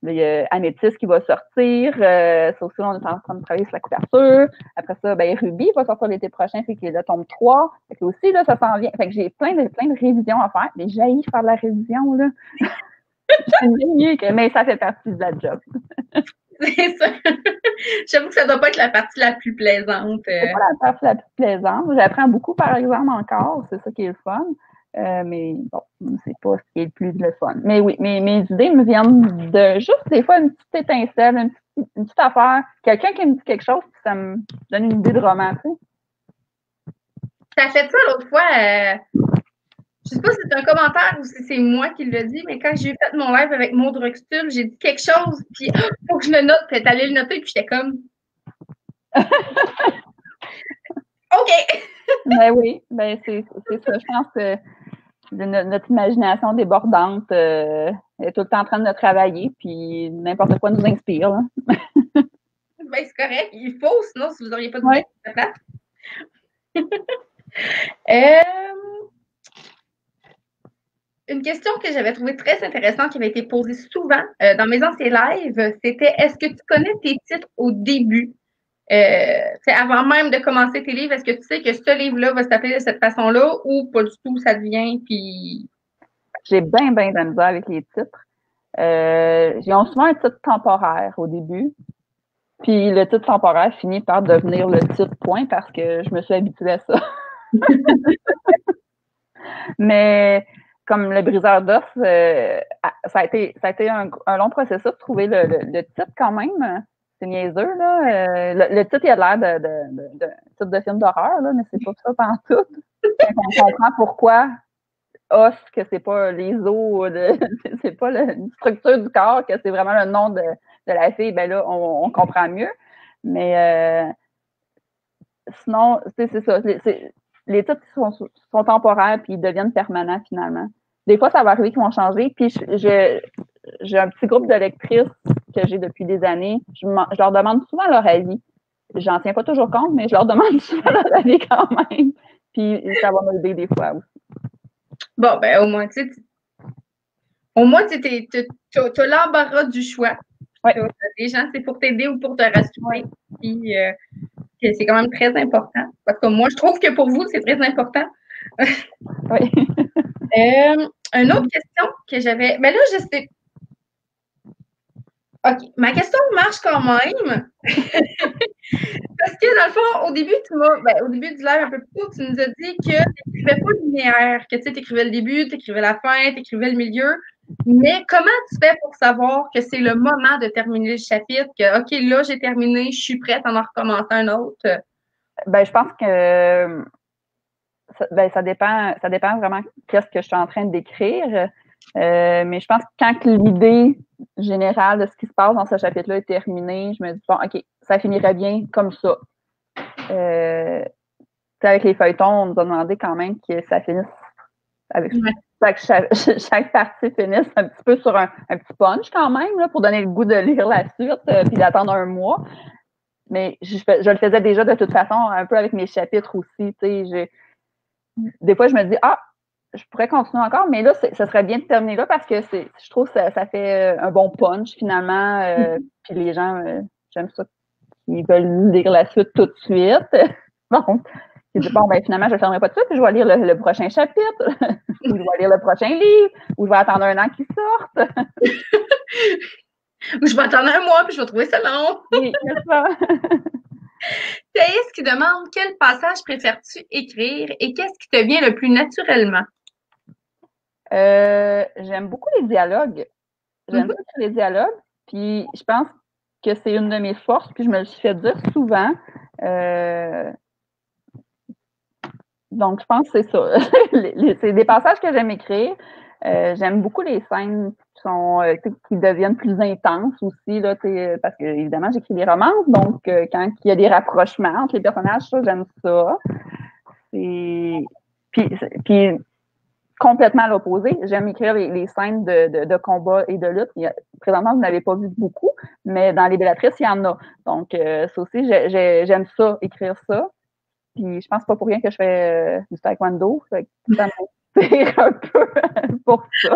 Il il y a Améthyste qui va sortir. Ça aussi, on est en train de travailler sur la couverture. Après ça, ben, Ruby va sortir l'été prochain, fait qu'il est là, tome 3. Fait que aussi, là, ça s'en vient. Fait que j'ai plein de révisions à faire. Mais j'ai haï faire de la révision, là. Mais ça fait partie de la job. C'est ça. J'avoue que ça doit pas être la partie la plus plaisante. C'est pas la partie la plus plaisante. J'apprends beaucoup, par exemple, encore. C'est ça qui est le fun. Mais bon, c'est pas ce qui est le plus le fun. Mais oui, mes idées me viennent de juste des fois une petite étincelle, une petite affaire. Quelqu'un qui me dit quelque chose, puis ça me donne une idée de roman, tu sais. T'as fait ça l'autre fois. Je sais pas si c'est un commentaire ou si c'est moi qui le dis, mais quand j'ai fait mon live avec Maud Roxtul, j'ai dit quelque chose, puis faut que je le note, puis t'es allé le noter, puis j'étais comme OK! Ben oui, ben c'est ça. Je pense que notre imagination débordante est tout le temps en train de travailler, puis n'importe quoi nous inspire. Là. Ben c'est correct, il faut, sinon si vous n'auriez pas de ouais. Une question que j'avais trouvée très intéressante qui avait été posée souvent dans mes anciens lives, c'était est-ce que tu connais tes titres au début? Avant même de commencer tes livres, est-ce que tu sais que ce livre-là va s'appeler de cette façon-là ou pas du tout, ça devient, puis... J'ai bien de la misère avec les titres. J'ai souvent un titre temporaire au début, puis le titre temporaire finit par devenir le titre point parce que je me suis habituée à ça. Mais comme le briseur d'os, ça a été un long processus de trouver le titre quand même. C'est niaiseux, là. Le titre, il a l'air de titre de film d'horreur, là, mais c'est pas ça pantoute. On comprend pourquoi os, que c'est pas les os, c'est pas la structure du corps, que c'est vraiment le nom de la fille, ben là, on comprend mieux. Mais sinon, c'est ça. Les titres sont temporaires puis ils deviennent permanents finalement. Des fois, ça va arriver qu'ils vont changer. Puis j'ai un petit groupe de lectrices que j'ai depuis des années. Je leur demande souvent leur avis. J'en tiens pas toujours compte, mais je leur demande souvent leur avis quand même. Puis ça va m'aider des fois aussi. Bon, ben au moins, tu as l'embarras du choix. Ouais. Les gens, c'est pour t'aider ou pour te rassurer. Puis c'est quand même très important. Parce que moi, je trouve que pour vous, c'est très important. Oui. Une autre question que j'avais. Mais là, je sais. OK. Ma question marche quand même. Parce que dans le fond, au début, au début du live un peu plus tôt, tu nous as dit que tu n'écrivais pas linéaire, que tu écrivais le début, tu écrivais la fin, tu écrivais le milieu. Mais comment tu fais pour savoir que c'est le moment de terminer le chapitre, que OK, là, j'ai terminé, je suis prête à en recommencer un autre? Ben, je pense que ça dépend vraiment qu'est-ce que je suis en train d'écrire. Mais je pense que quand l'idée générale de ce qui se passe dans ce chapitre-là est terminée, je me dis, bon, OK, ça finirait bien comme ça. Avec les feuilletons, on nous a demandé quand même que ça finisse avec chaque partie finisse un petit peu sur un petit punch quand même, là, pour donner le goût de lire la suite puis d'attendre un mois. Mais je le faisais déjà de toute façon, un peu avec mes chapitres aussi. Des fois, je me dis, je pourrais continuer encore, mais là, ça serait bien de terminer là parce que je trouve que ça fait un bon punch finalement. Puis les gens, j'aime ça, ils veulent lire la suite tout de suite. Donc, je dis, bon, ben finalement, je ne fermerai pas tout de suite, puis je vais lire le prochain chapitre, ou je vais lire le prochain livre, ou je vais attendre un an qu'il sorte. Ou je vais attendre un mois, puis je vais trouver ça long. Oui, c'est ça. Thaïs qui demande quel passage préfères-tu écrire et qu'est-ce qui te vient le plus naturellement? J'aime beaucoup les dialogues. J'aime beaucoup les dialogues. Puis je pense que c'est une de mes forces, puis je me le suis fait dire souvent. Donc, je pense que c'est ça. C'est des passages que j'aime écrire. J'aime beaucoup les scènes qui deviennent plus intenses aussi, là, parce que évidemment, j'écris des romances, donc quand il y a des rapprochements entre les personnages, ça, j'aime ça. Puis complètement à l'opposé, j'aime écrire les scènes de combat et de lutte. Présentement, vous n'avez pas vu beaucoup, mais dans Les Bellatrices, il y en a. Donc, ça aussi, j'aime ça, écrire ça. Puis je pense pas pour rien que je fais du taekwondo. Ça m'inspire un peu pour ça.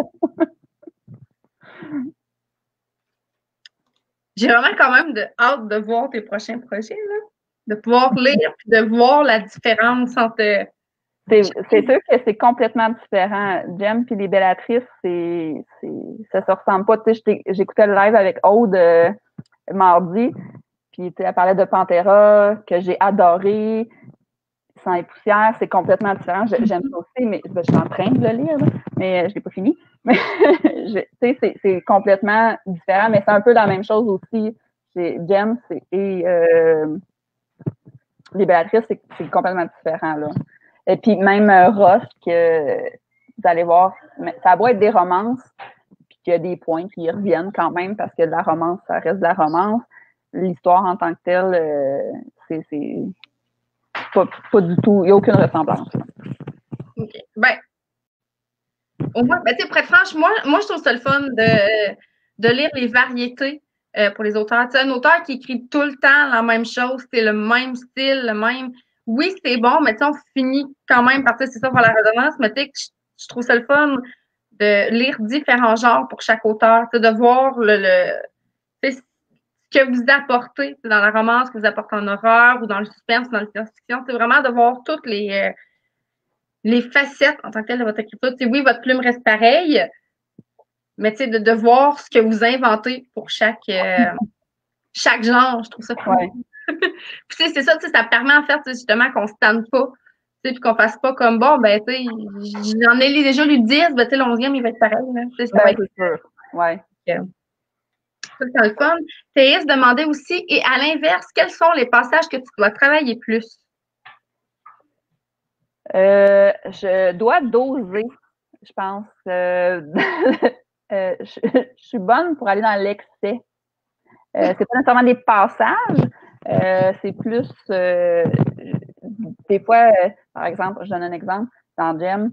J'ai vraiment quand même hâte de voir tes prochains projets, là. De pouvoir lire puis de voir la différence entre. C'est sûr que c'est complètement différent. Jem puis les Bellatrices, ça se ressemble pas. Tu sais, j'écoutais le live avec Aude mardi, puis elle parlait de Pantera, que j'ai adoré. Sang et poussière, c'est complètement différent. J'aime ça aussi, mais je suis en train de le lire, là, mais je l'ai pas fini. Mais c'est complètement différent, mais c'est un peu la même chose aussi chez Jem et les Béatrices, c'est complètement différent, là. Et puis même Ross, que vous allez voir, ça doit être des romances, puis qu'il y a des points qui reviennent quand même, parce que la romance, ça reste de la romance. L'histoire en tant que telle, c'est pas du tout, il n'y a aucune ressemblance. OK. Ben, au moins, ben, pour être franche, moi, je trouve ça le fun de lire les variétés pour les auteurs. Tu sais, un auteur qui écrit tout le temps la même chose, c'est le même style, le même. Oui, c'est bon, mais tu sais, on finit quand même par, c'est ça, pour la résonance, mais tu sais, je trouve ça le fun de lire différents genres pour chaque auteur, de voir ce que vous apportez dans la romance, que vous apportez en horreur ou dans le suspense, dans la science-fiction. C'est vraiment de voir toutes les facettes en tant que telles de votre écriture. T'sais, oui, votre plume reste pareille, mais de voir ce que vous inventez pour chaque genre, je trouve ça cool. Ouais. Puis c'est ça, ça permet en fait justement qu'on se tente pas, puis qu'on fasse pas comme bon, ben tu sais, j'en ai déjà lu 10, ben tu sais, l'11e, il va être pareil. Là. Ça va être sûr. Ouais. C'est le fun. Théis demandait aussi, et à l'inverse, quels sont les passages que tu dois travailler plus? Je dois doser, je pense. Je suis bonne pour aller dans l'excès. C'est pas nécessairement des passages, c'est plus des fois, par exemple, je donne un exemple, dans Jem,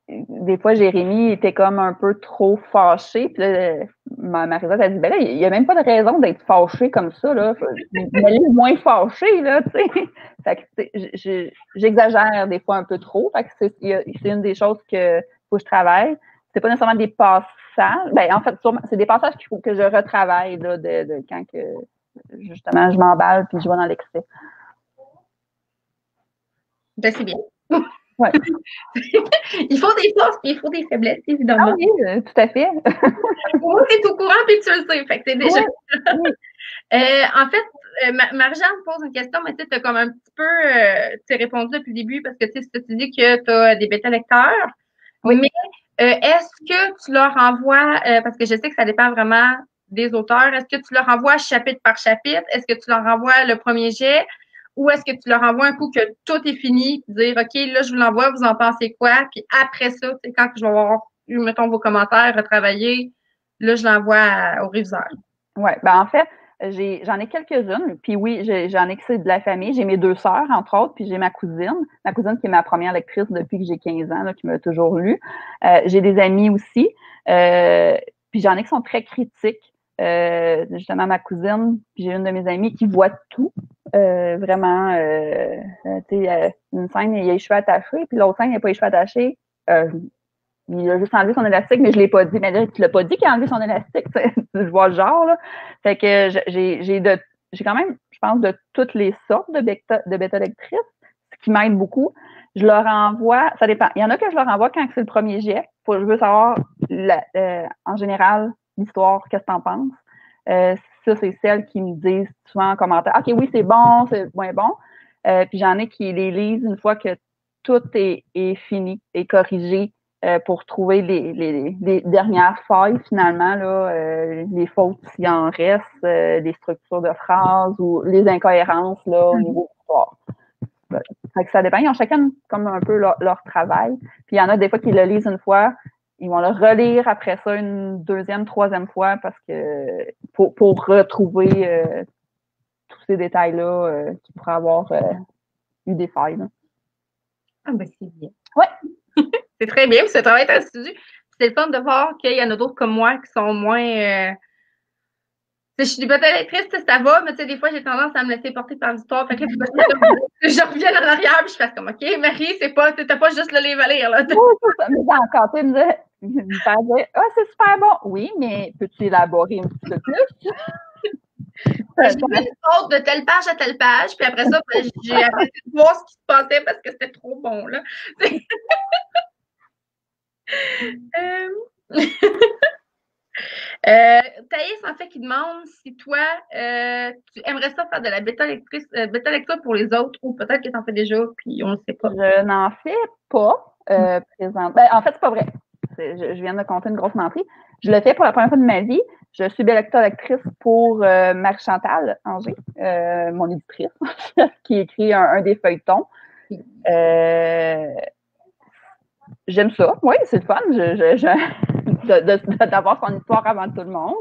des fois, Jérémy était comme un peu trop fâché. Puis là, Marie-Zette a dit, ben là, il n'y a même pas de raison d'être fâché comme ça, là. Mais moins fâché, là, tu sais. Fait que, j'exagère des fois un peu trop. Fait que c'est une des choses que faut que je travaille. C'est pas nécessairement des passages. Ben, en fait, c'est des passages qu'il faut que je retravaille, là, de quand que, justement, je m'emballe puis je vais dans l'excès. Ben, c'est bien. Ouais. Il faut des forces et il faut des faiblesses, évidemment. Ah oui, tout à fait. Moi, t'es au courant puis tu le sais. Fait que c'est déjà. Oui. En fait, Marie-Jeanne pose une question, mais tu as comme un petit peu répondu depuis le début parce que tu dis que tu as des bêta-lecteurs. Oui. Mais est-ce que tu leur envoies, parce que je sais que ça dépend vraiment des auteurs, est-ce que tu leur envoies chapitre par chapitre? Est-ce que tu leur envoies le premier jet? Ou est-ce que tu leur envoies un coup que tout est fini, puis dire, OK, là, je vous l'envoie, vous en pensez quoi? Puis après ça, c'est quand je vais avoir, mettons, vos commentaires, retravailler, là, je l'envoie au réviseur. Oui, ben en fait, j'en ai quelques-unes. Puis oui, j'en ai que c'est de la famille. J'ai mes 2 sœurs, entre autres, puis j'ai ma cousine. Ma cousine qui est ma première lectrice depuis que j'ai 15 ans, là, qui m'a toujours lu. J'ai des amis aussi. Puis j'en ai qui sont très critiques. Justement, ma cousine, puis j'ai une de mes amies qui voit tout. Vraiment, tu sais, une scène, il y a les cheveux attachés, puis l'autre scène, il n'y a pas les cheveux attachés. Il a juste enlevé son élastique, mais je l'ai pas dit. Mais là, tu l'as pas dit qu'il a enlevé son élastique. Je vois le genre, là. Fait que j'ai quand même, je pense, de toutes les sortes de bêta-lectrices, ce qui m'aide beaucoup. Je leur envoie, ça dépend. Il y en a que je leur envoie quand c'est le premier jet. Je veux savoir, en général, l'histoire, qu'est-ce que t'en penses. Ça, c'est celles qui me disent souvent en commentaire, OK, oui, c'est bon, c'est moins bon. Puis j'en ai qui les lisent une fois que tout est fini et corrigé. Pour trouver les dernières failles, finalement, là, les fautes s'il en reste, les structures de phrases ou les incohérences là, au niveau de l'histoire. Fait que ça dépend. Ils ont chacun comme un peu leur travail. Puis il y en a des fois qui le lisent une fois, ils vont le relire après ça une deuxième, troisième fois parce que pour retrouver tous ces détails-là qui pourraient avoir eu des failles. Là. Ah ben c'est bien. Ouais. C'est très bien, ce travail est assidu. C'est le fun de voir qu'il y en a d'autres comme moi qui sont moins Je suis célibataire triste, ça va, mais tu sais, des fois, j'ai tendance à me laisser porter par l'histoire. Fait que je reviens en arrière, puis je fais comme, OK, Marie, t'as pas juste le livre à lire, là. Oui, c'est ça. Mais quand tu me père disait, ah, c'est super bon. Oui, mais peux-tu élaborer un petit peu plus? J'ai vu une faute de telle page à telle page, puis après ça, j'ai arrêté de voir ce qui se passait parce que c'était trop bon, là. Thaïs, en fait, qui demande si toi, tu aimerais ça faire de la bêta lecture pour les autres, ou peut-être que tu en fais déjà, puis on ne sait pas. Je n'en fais pas présent. Ben, en fait, c'est pas vrai. Je viens de compter une grosse menterie. Je le fais pour la première fois de ma vie. Je suis lectrice pour Marie-Chantal Anger, mon éditrice, qui écrit un des feuilletons. J'aime ça. Oui, c'est le fun d'avoir son histoire avant tout le monde.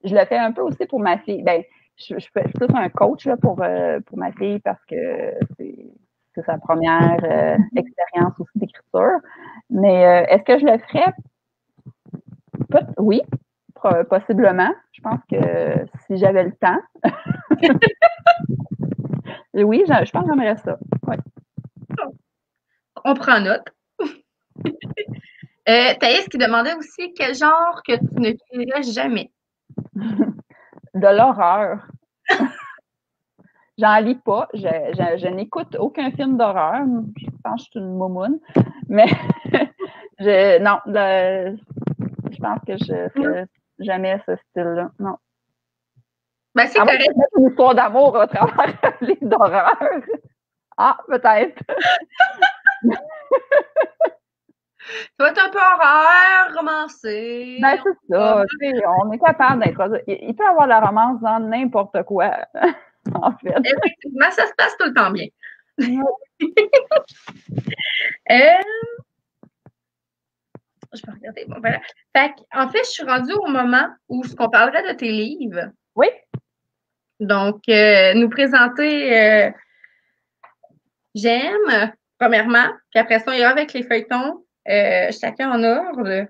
Je le fais un peu aussi pour ma fille. Ben, je suis plus un coach là, pour ma fille parce que c'est sa première expérience aussi d'écriture. Mais est-ce que je le ferais? Oui, possiblement. Je pense que si j'avais le temps. Oui, je pense que j'aimerais ça. Ouais. On prend note. Thaïs qui demandait aussi quel genre que tu ne lirais jamais. De l'horreur. J'en lis pas. Je n'écoute aucun film d'horreur. Je pense que je suis une moumoune. Mais non, je pense que je ferais jamais ce style-là. Non. Ben, c'est correct. Mettre une histoire d'amour à travers les d'horreur. Ah, peut-être. Ça va être un peu horreur, romancé. Ben, c'est ça. On est capable d'introduire. Il peut y avoir de la romance dans n'importe quoi, en fait. Effectivement, ça se passe tout le temps bien. Je peux regarder. Bon, voilà. Fait en fait, je suis rendue au moment où on parlerait de tes livres. Oui. Donc, nous présenter J'aime, premièrement, puis après ça, on ira avec les feuilletons, chacun en ordre.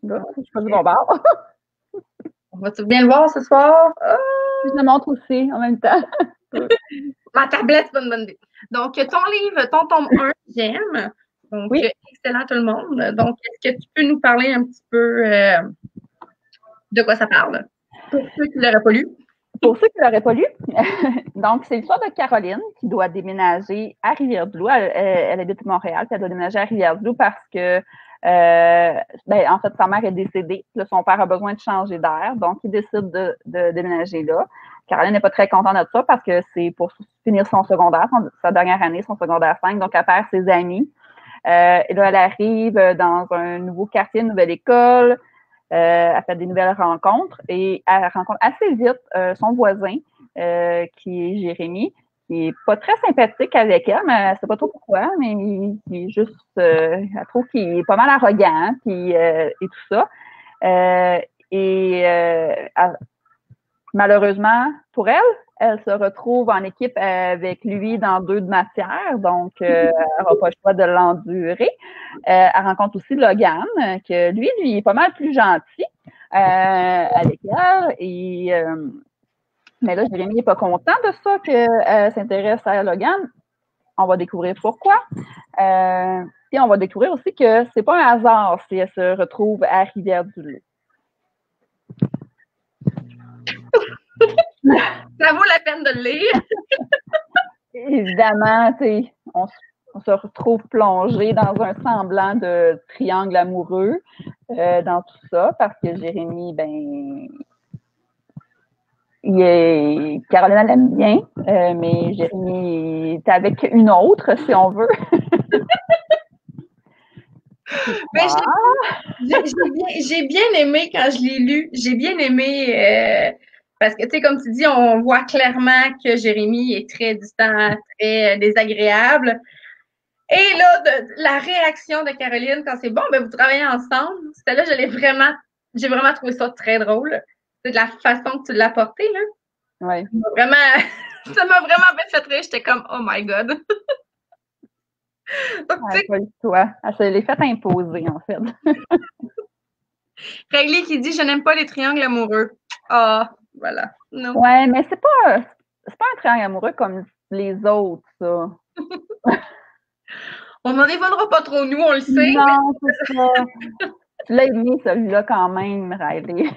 Bon, je suis pas du bon bord. On va-tu bien le voir ce soir? Je le montre aussi en même temps. Ma tablette, c'est pas une bonne idée. Donc, ton livre, ton tome 1, J'aime. Donc, oui. Excellent tout le monde. Donc, est-ce que tu peux nous parler un petit peu de quoi ça parle? Pour ceux qui ne l'auraient pas lu. Pour ceux qui ne l'auraient pas lu, donc c'est l'histoire de Caroline qui doit déménager à Rivière-du-Loup. Elle habite à Montréal, puis elle doit déménager à Rivière-du-Loup parce que, en fait, sa mère est décédée. Là, son père a besoin de changer d'air, donc il décide de déménager là. Caroline n'est pas très contente de ça parce que c'est pour finir son secondaire, sa dernière année, son secondaire 5, donc elle perd ses amis. Et là, elle arrive dans un nouveau quartier, une nouvelle école. Elle fait des nouvelles rencontres et elle rencontre assez vite son voisin, qui est Jérémy, qui est pas très sympathique avec elle, mais elle sait pas trop pourquoi, mais il est juste, elle trouve qu'il est pas mal arrogant, puis, et tout ça. Malheureusement pour elle, elle se retrouve en équipe avec lui dans 2 de matière, donc elle n'aura pas le choix de l'endurer. Elle rencontre aussi Logan, que lui est pas mal plus gentil avec elle. Mais là, Jérémy n'est pas content de ça qu'elle s'intéresse à Logan. On va découvrir pourquoi. Puis on va découvrir aussi que c'est pas un hasard si elle se retrouve à Rivière-du-Loup. Ça vaut la peine de le lire. Évidemment, on se retrouve plongé dans un semblant de triangle amoureux dans tout ça, parce que Jérémy, Caroline l'aime bien, mais Jérémy est avec une autre, si on veut. J'ai bien aimé quand je l'ai lu. J'ai bien aimé parce que, tu sais, comme tu dis, on voit clairement que Jérémy est très distant, très désagréable. Et là, la réaction de Caroline quand c'est bon, vous travaillez ensemble. C'était là, j'ai vraiment trouvé ça très drôle. C'est de la façon que tu l'as porté, là. Oui. Ça m'a vraiment fait rire. J'étais comme, oh my God. Donc, elle se l'est fait imposer, en fait. Régli qui dit, je n'aime pas les triangles amoureux. Ah, Voilà. Non. Ouais, mais c'est pas un triangle amoureux comme les autres, ça. On n'en dévoilera pas trop, nous, on le sait. Non, c'est ça. Tu l'as aimé, celui-là, quand même, Riley.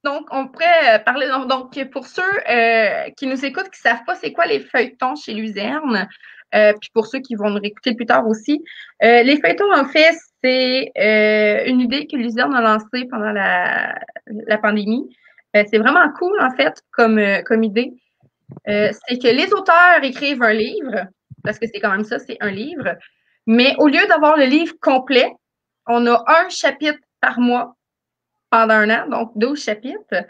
Donc, on pourrait parler. Donc, pour ceux qui nous écoutent, qui ne savent pas c'est quoi les feuilletons chez Luzerne, puis pour ceux qui vont nous réécouter plus tard aussi, les feuilletons, en fait, c'est une idée que Luzerne a lancée pendant la pandémie. C'est vraiment cool, en fait, comme idée. C'est que les auteurs écrivent un livre, parce que c'est quand même ça, c'est un livre, mais au lieu d'avoir le livre complet, on a un chapitre par mois pendant un an, donc 12 chapitres.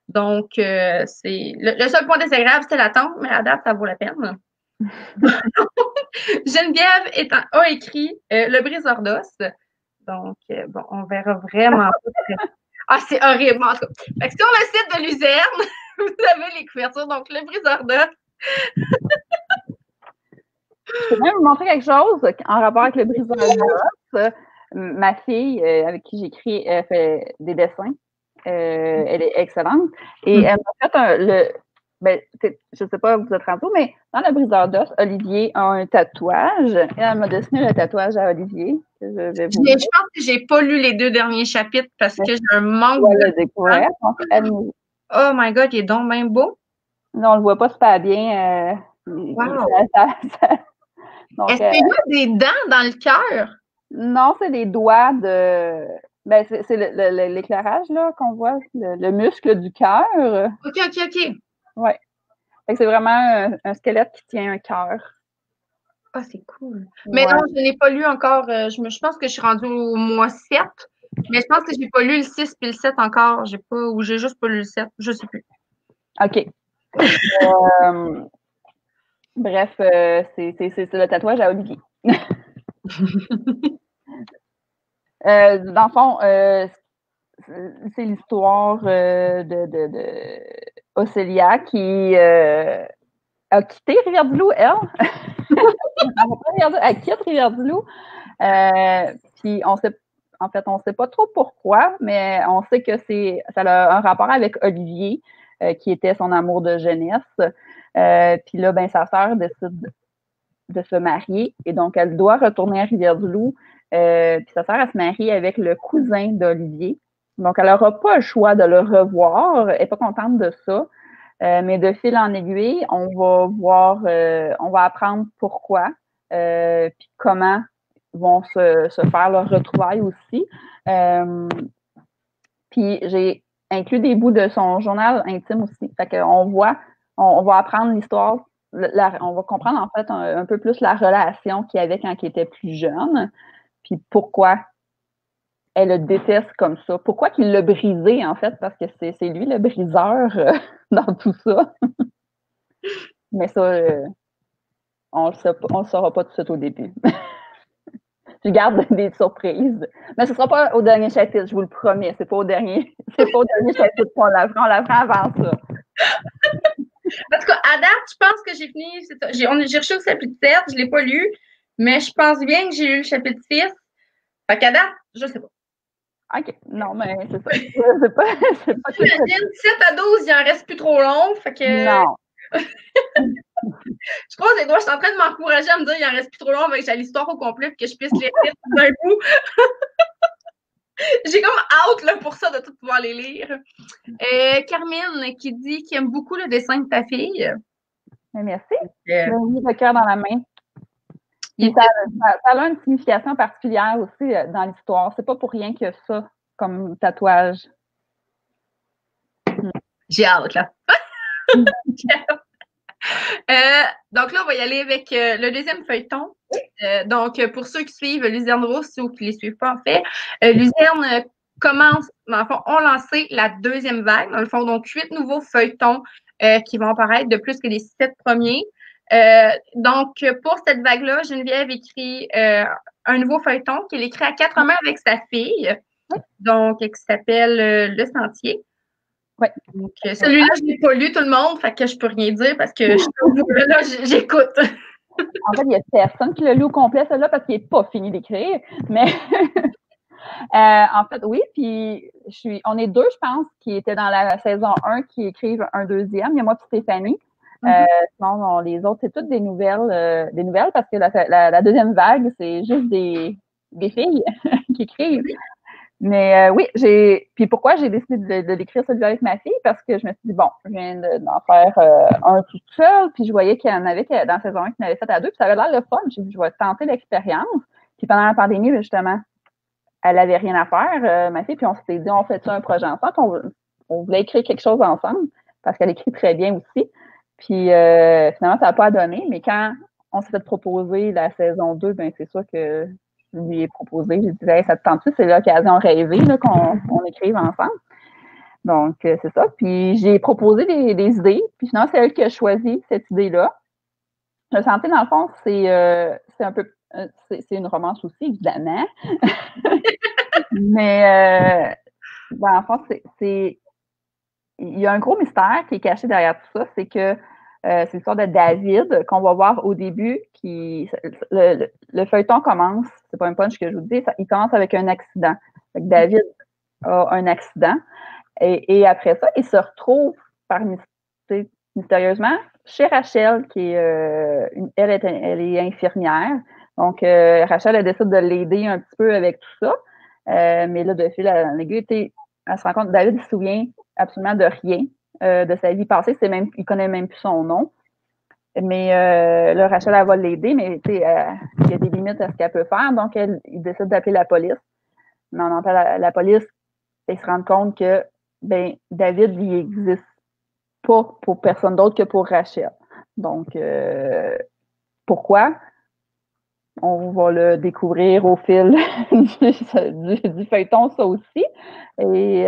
Donc, c'est le seul point désagréable, c'était l'attente, mais à date, ça vaut la peine. Geneviève a écrit Le briseur d'os. Donc, bon, on verra vraiment pas. Ah, c'est horrible, en tout cas. Fait que sur le site de Luzerne, vous avez les couvertures. Donc, Le briseur d'os. Je peux même vous montrer quelque chose en rapport avec le briseur d'os. Ma fille, avec qui j'écris, fait des dessins. Elle est excellente. Et elle m'a fait je ne sais pas, vous êtes rendu, mais dans le briseur d'os, Olivier a un tatouage. Et elle m'a dessiné le tatouage à Olivier. Je pense que j'ai pas lu les 2 derniers chapitres parce que j'ai un manque de découverte. Oh my God, il est donc bien beau. Non, on le voit pas super bien. Wow. Donc, est-ce qu'il y a des dents dans le cœur? Non, c'est les doigts de... Ben, c'est l'éclairage là qu'on voit, le muscle du cœur. OK. Oui. C'est vraiment un squelette qui tient un cœur. Ah, c'est cool. Mais non, je n'ai pas lu encore. Je pense que je suis rendue au mois 7. Mais je pense que je n'ai pas lu le 6 puis le 7 encore. Ou j'ai juste pas lu le 7. Je ne sais plus. OK. Bref, c'est le tatouage à Olivier. Dans le fond, c'est l'histoire de Océlia qui a quitté Rivière-du-Loup, elle. Elle quitte Rivière-du-Loup. Puis on sait pas trop pourquoi, mais on sait que ça a un rapport avec Olivier, qui était son amour de jeunesse. Puis là, ben, sa sœur décide de se marier et donc elle doit retourner à Rivière-du-Loup. Puis sa sœur, elle se marie avec le cousin d'Olivier. Donc, elle n'aura pas le choix de le revoir. Elle n'est pas contente de ça. Mais de fil en aiguille, on va apprendre pourquoi, puis comment vont se faire leurs retrouvailles aussi. Puis j'ai inclus des bouts de son journal intime aussi. Fait qu'on on va apprendre l'histoire, on va comprendre en fait un peu plus la relation qu'il y avait quand il était plus jeune, puis pourquoi elle le déteste comme ça. Pourquoi qu'il l'a brisé, en fait, parce que c'est lui le briseur dans tout ça. Mais ça, on le saura pas tout de suite au début. Je garde des surprises. Mais ce sera pas au dernier chapitre, je vous le promets. C'est pas au dernier chapitre qu'on l'apprend. On l'apprend avant ça. En tout cas, à date, je pense que j'ai fini. J'ai reçu le chapitre 7, je l'ai pas lu, mais je pense bien que j'ai lu le chapitre 6. Fait qu'à date, je sais pas. OK. Non, mais c'est ça. C'est pas J'imagine, 7 à 12, il en reste plus trop long. Fait que. Non. Je croise les doigts, je suis en train de m'encourager à me dire qu'il en reste plus trop long avec l'histoire au complet et que je puisse les lire d'un coup. J'ai comme hâte là, pour ça de tout pouvoir les lire. Carmine qui dit qu'il aime beaucoup le dessin de ta fille. Merci. Le cœur dans la main. Ça a une signification particulière aussi dans l'histoire. C'est pas pour rien qu'il y a ça comme tatouage. J'ai hâte, là. Donc là, on va y aller avec le deuxième feuilleton. Donc, pour ceux qui suivent Luzerne Rousse ou qui ne les suivent pas, en fait, Luzerne commence, dans le fond, ont lancé la deuxième vague. Dans le fond, donc 8 nouveaux feuilletons qui vont apparaître de plus que les 7 premiers. Donc, pour cette vague-là, Geneviève écrit un nouveau feuilleton qu'elle écrit à 4 mains avec sa fille, donc qui s'appelle Le Sentier. Oui. Donc, celui-là, je ne l'ai pas lu, tout le monde, fait que je peux rien dire parce que là, j'écoute. En fait, il n'y a personne qui l'a lu au complet, celui-là, parce qu'il n'est pas fini d'écrire. Mais En fait, oui, puis on est deux, je pense, qui étaient dans la saison 1 qui écrivent un deuxième. Il y a moi et Stéphanie. Sinon, les autres, c'est toutes des nouvelles parce que la deuxième vague, c'est juste des filles qui écrivent. Mais oui, puis pourquoi j'ai décidé de l'écrire celui-là avec ma fille? Parce que je me suis dit, bon, je viens d'en faire un tout seul, puis je voyais qu'il y en avait dans la saison 1 qui en avait fait à deux, puis ça avait l'air le fun. J'ai dit, je vais tenter l'expérience. Puis pendant la pandémie, justement, elle avait rien à faire, ma fille, puis on s'était dit, on fait ça un projet ensemble. On voulait écrire quelque chose ensemble, parce qu'elle écrit très bien aussi. Puis finalement, ça n'a pas donné, mais quand on s'est fait proposer la saison 2, ben c'est sûr que je lui ai proposé. J'ai dit, hey, ça te tente-tu? C'est l'occasion rêvée qu'on écrive ensemble. Donc, c'est ça. Puis j'ai proposé des idées, puis finalement, c'est elle qui a choisi cette idée-là. Le santé, dans le fond, c'est un peu c'est une romance aussi, évidemment. Mais dans le fond, il y a un gros mystère qui est caché derrière tout ça, c'est que c'est l'histoire de David qu'on va voir au début. Le feuilleton commence, c'est pas un punch que je vous dis, il commence avec un accident. Fait que David a un accident et après ça, il se retrouve mystérieusement chez Rachel, qui est elle est infirmière. Donc, Rachel, elle décide de l'aider un petit peu avec tout ça. Mais là, de fil en aiguille, elle se rend compte que David ne se souvient absolument de rien de sa vie passée. Il connaît même plus son nom. Mais là, Rachel, elle va l'aider, mais il y a des limites à ce qu'elle peut faire. Donc, il décide d'appeler la police. Mais on appelle la police et ils se rendent compte que David, il n'existe pas pour personne d'autre que pour Rachel. Donc, pourquoi? On va le découvrir au fil du feuilleton, ça aussi. Et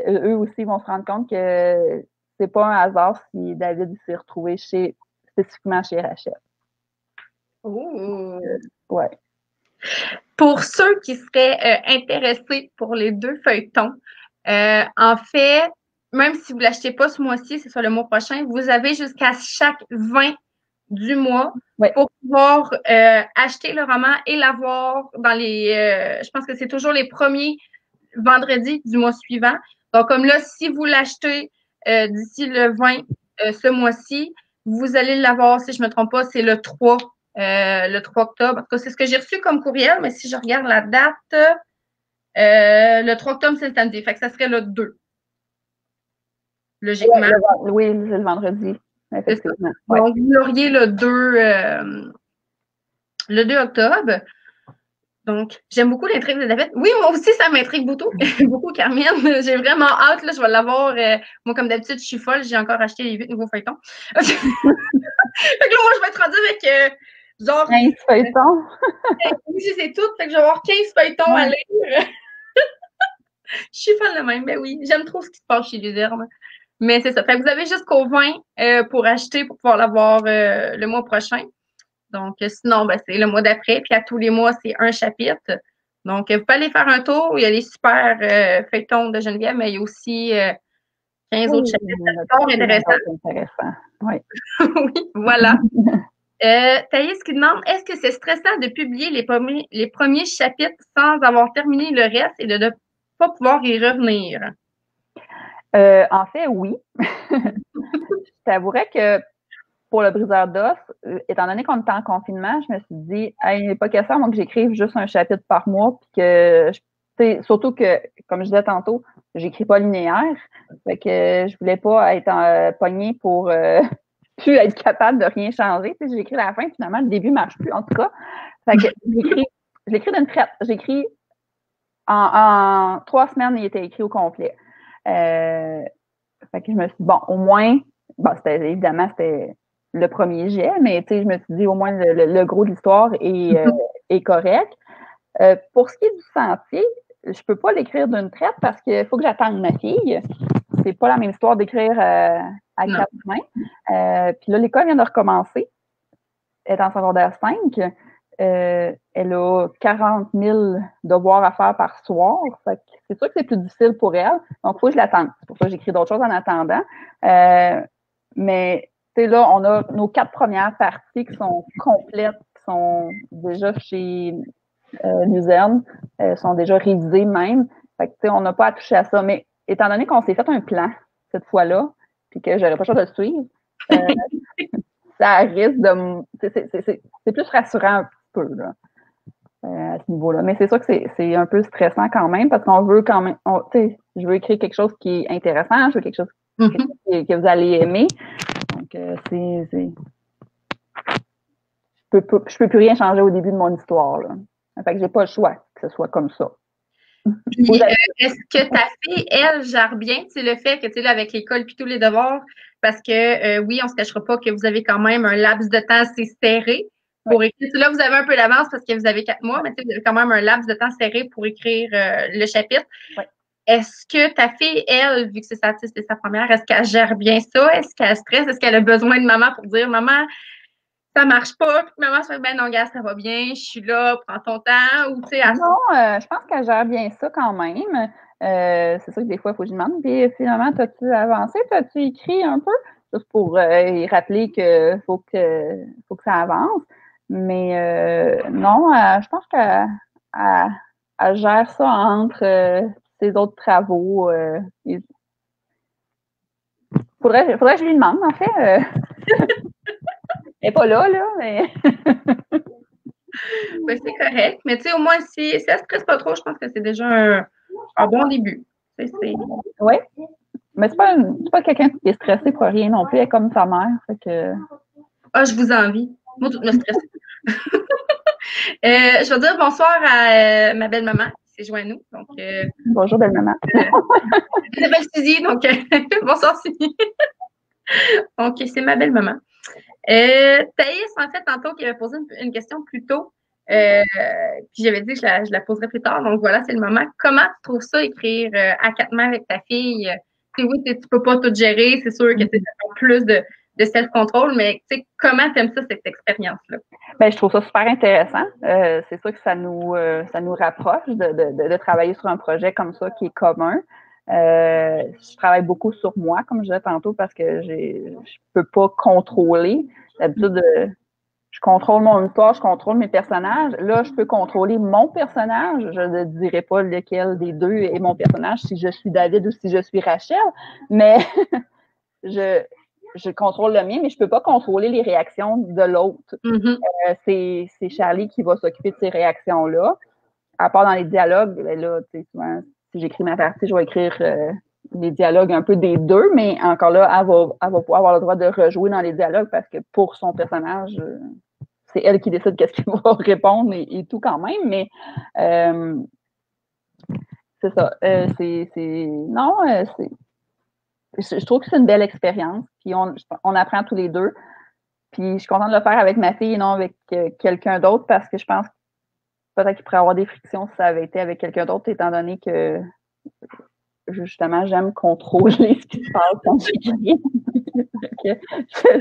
eux aussi vont se rendre compte que c'est pas un hasard si David s'est retrouvé spécifiquement chez Rachel. Ouais. Pour ceux qui seraient intéressés pour les deux feuilletons, en fait, même si vous ne l'achetez pas ce mois-ci, c'est sur le mois prochain, vous avez jusqu'à chaque 20 du mois pour pouvoir acheter le roman et l'avoir dans je pense que c'est toujours les premiers vendredis du mois suivant. Donc, comme là, si vous l'achetez d'ici le 20 ce mois-ci, vous allez l'avoir, si je ne me trompe pas, c'est le 3 octobre. En tout cas, c'est ce que j'ai reçu comme courriel, mais si je regarde la date, le 3 octobre, c'est le samedi. Fait que ça serait le 2. Logiquement. Oui, c'est le vendredi. Effectivement. Donc, vous l'auriez le 2 octobre. Donc, j'aime beaucoup l'intrigue de David. Oui, moi aussi, ça m'intrigue beaucoup, beaucoup, Carmine. J'ai vraiment hâte, là, je vais l'avoir. Moi, comme d'habitude, je suis folle, j'ai encore acheté les 8 nouveaux feuilletons. Fait que là, moi, je vais être rendue avec genre 15 feuilletons. Oui, c'est tout. Fait que je vais avoir 15 feuilletons à lire. Je suis folle de même. Ben oui, j'aime trop ce qui se passe chez Luzerne. Mais c'est ça. Fait que vous avez jusqu'au 20 pour acheter, pour pouvoir l'avoir le mois prochain. Donc, sinon, c'est le mois d'après. Puis à tous les mois, c'est un chapitre. Donc, vous pouvez aller faire un tour. Il y a les super feuilletons de Geneviève, mais il y a aussi 15 autres chapitres. C'est intéressant. Oui. Oui, voilà. Thaïs qui demande, est-ce que c'est stressant de publier les premiers chapitres sans avoir terminé le reste et de ne pas pouvoir y revenir? En fait, oui. Je t'avouerais que pour le briseur d'os, étant donné qu'on était en confinement, je me suis dit, il n'est pas question, moi, que j'écrive juste un chapitre par mois, puis que, surtout que, comme je disais tantôt, j'écris pas linéaire, fait que je voulais pas être pognée pour plus être capable de rien changer. J'écris la fin, finalement, le début marche plus, en tout cas. Fait que je l'écris d'une traite. J'écris en 3 semaines, il était écrit au complet. Fait que je me suis dit, bon, au moins, évidemment, c'était le premier jet, mais je me suis dit, au moins, le gros de l'histoire est correct. Pour ce qui est du sentier, je peux pas l'écrire d'une traite parce qu'il faut que j'attende ma fille. C'est pas la même histoire d'écrire à 4 mains. Puis là, l'école vient de recommencer. Elle est en secondaire 5. Elle a 40 000 devoirs à faire par soir. C'est sûr que c'est plus difficile pour elle. Donc, il faut que je l'attende. C'est pour ça que j'écris d'autres choses en attendant. Mais, là, on a nos 4 premières parties qui sont complètes, qui sont déjà chez luzerne sont déjà révisées même. Fait que, on n'a pas à toucher à ça. Mais étant donné qu'on s'est fait un plan cette fois-là, puis que j'aurais pas le choix de le suivre, ça risque de... C'est plus rassurant un peu, là, à ce niveau-là. Mais c'est sûr que c'est un peu stressant quand même, parce qu'on veut quand même... je veux écrire quelque chose qui est intéressant, je veux quelque chose que vous allez aimer. Donc, je peux plus rien changer au début de mon histoire, là. Fait que j'ai pas le choix que ce soit comme ça. Puis, est-ce que ta fille, elle, gère bien le fait que, tu sais, là, avec l'école puis tous les devoirs, parce que, oui, on se cachera pas que vous avez quand même un laps de temps assez serré pour écrire. Là, vous avez un peu d'avance parce que vous avez 4 mois, mais vous avez quand même un laps de temps serré pour écrire le chapitre. Ouais. Est-ce que ta fille, elle, vu que c'est sa première, est-ce qu'elle gère bien ça? Est-ce qu'elle stresse? Est-ce qu'elle a besoin de maman pour dire, maman, ça marche pas, puis maman se fait, ben non, gars, ça va bien, je suis là, prends ton temps, ou tu sais, non, je pense qu'elle gère bien ça quand même. C'est sûr que des fois, il faut que je demande. Puis finalement, t'as-tu avancé? T'as-tu écrit un peu? Juste pour y rappeler qu'il faut que ça avance. Mais non, je pense qu'elle gère ça entre ses autres travaux. Faudrait que je lui demande, en fait. Elle n'est pas là, mais. Ben, c'est correct. Mais tu sais, au moins, si ça ne stresse pas trop, je pense que c'est déjà un bon début. Oui. Mais c'est pas quelqu'un qui est stressé pour rien non plus. Elle est comme sa mère. Fait que... Ah, je vous envie. Moi, tout me stresse. Je vais dire bonsoir à ma belle-maman qui s'est jointe à nous. Donc, bonjour, belle-maman. Elle s'appelle Suzy, donc bonsoir Suzy. Donc, c'est ma belle-maman. Thaïs, en fait, tantôt, qui avait posé une question plus tôt, puis j'avais dit que je la poserais plus tard. Donc, voilà, c'est le moment. Comment tu trouves ça, écrire à 4 mains avec ta fille? Oui, tu peux pas tout gérer. C'est sûr que tu as plus de self-control, mais comment tu aimes ça, cette expérience-là? Ben, je trouve ça super intéressant. C'est sûr que ça nous rapproche de travailler sur un projet comme ça qui est commun. Je travaille beaucoup sur moi, comme je disais tantôt, parce que je peux pas contrôler. D'habitude, je contrôle mon histoire, je contrôle mes personnages. Là, je peux contrôler mon personnage. Je ne dirai pas lequel des deux est mon personnage, si je suis David ou si je suis Rachel, mais je contrôle le mien, mais je ne peux pas contrôler les réactions de l'autre. C'est Charlie qui va s'occuper de ces réactions-là. À part dans les dialogues, ben là, souvent, si j'écris ma partie, je vais écrire les dialogues un peu des deux, mais encore là, elle va pouvoir avoir le droit de rejouer dans les dialogues parce que pour son personnage, c'est elle qui décide qu'est-ce qu'il va répondre et tout quand même, mais c'est ça. Je trouve que c'est une belle expérience, puis on apprend tous les deux. Puis je suis contente de le faire avec ma fille et non avec quelqu'un d'autre parce que je pense que peut-être qu'il pourrait y avoir des frictions si ça avait été avec quelqu'un d'autre, étant donné que justement, j'aime contrôler ce qui se passe quand j'écris.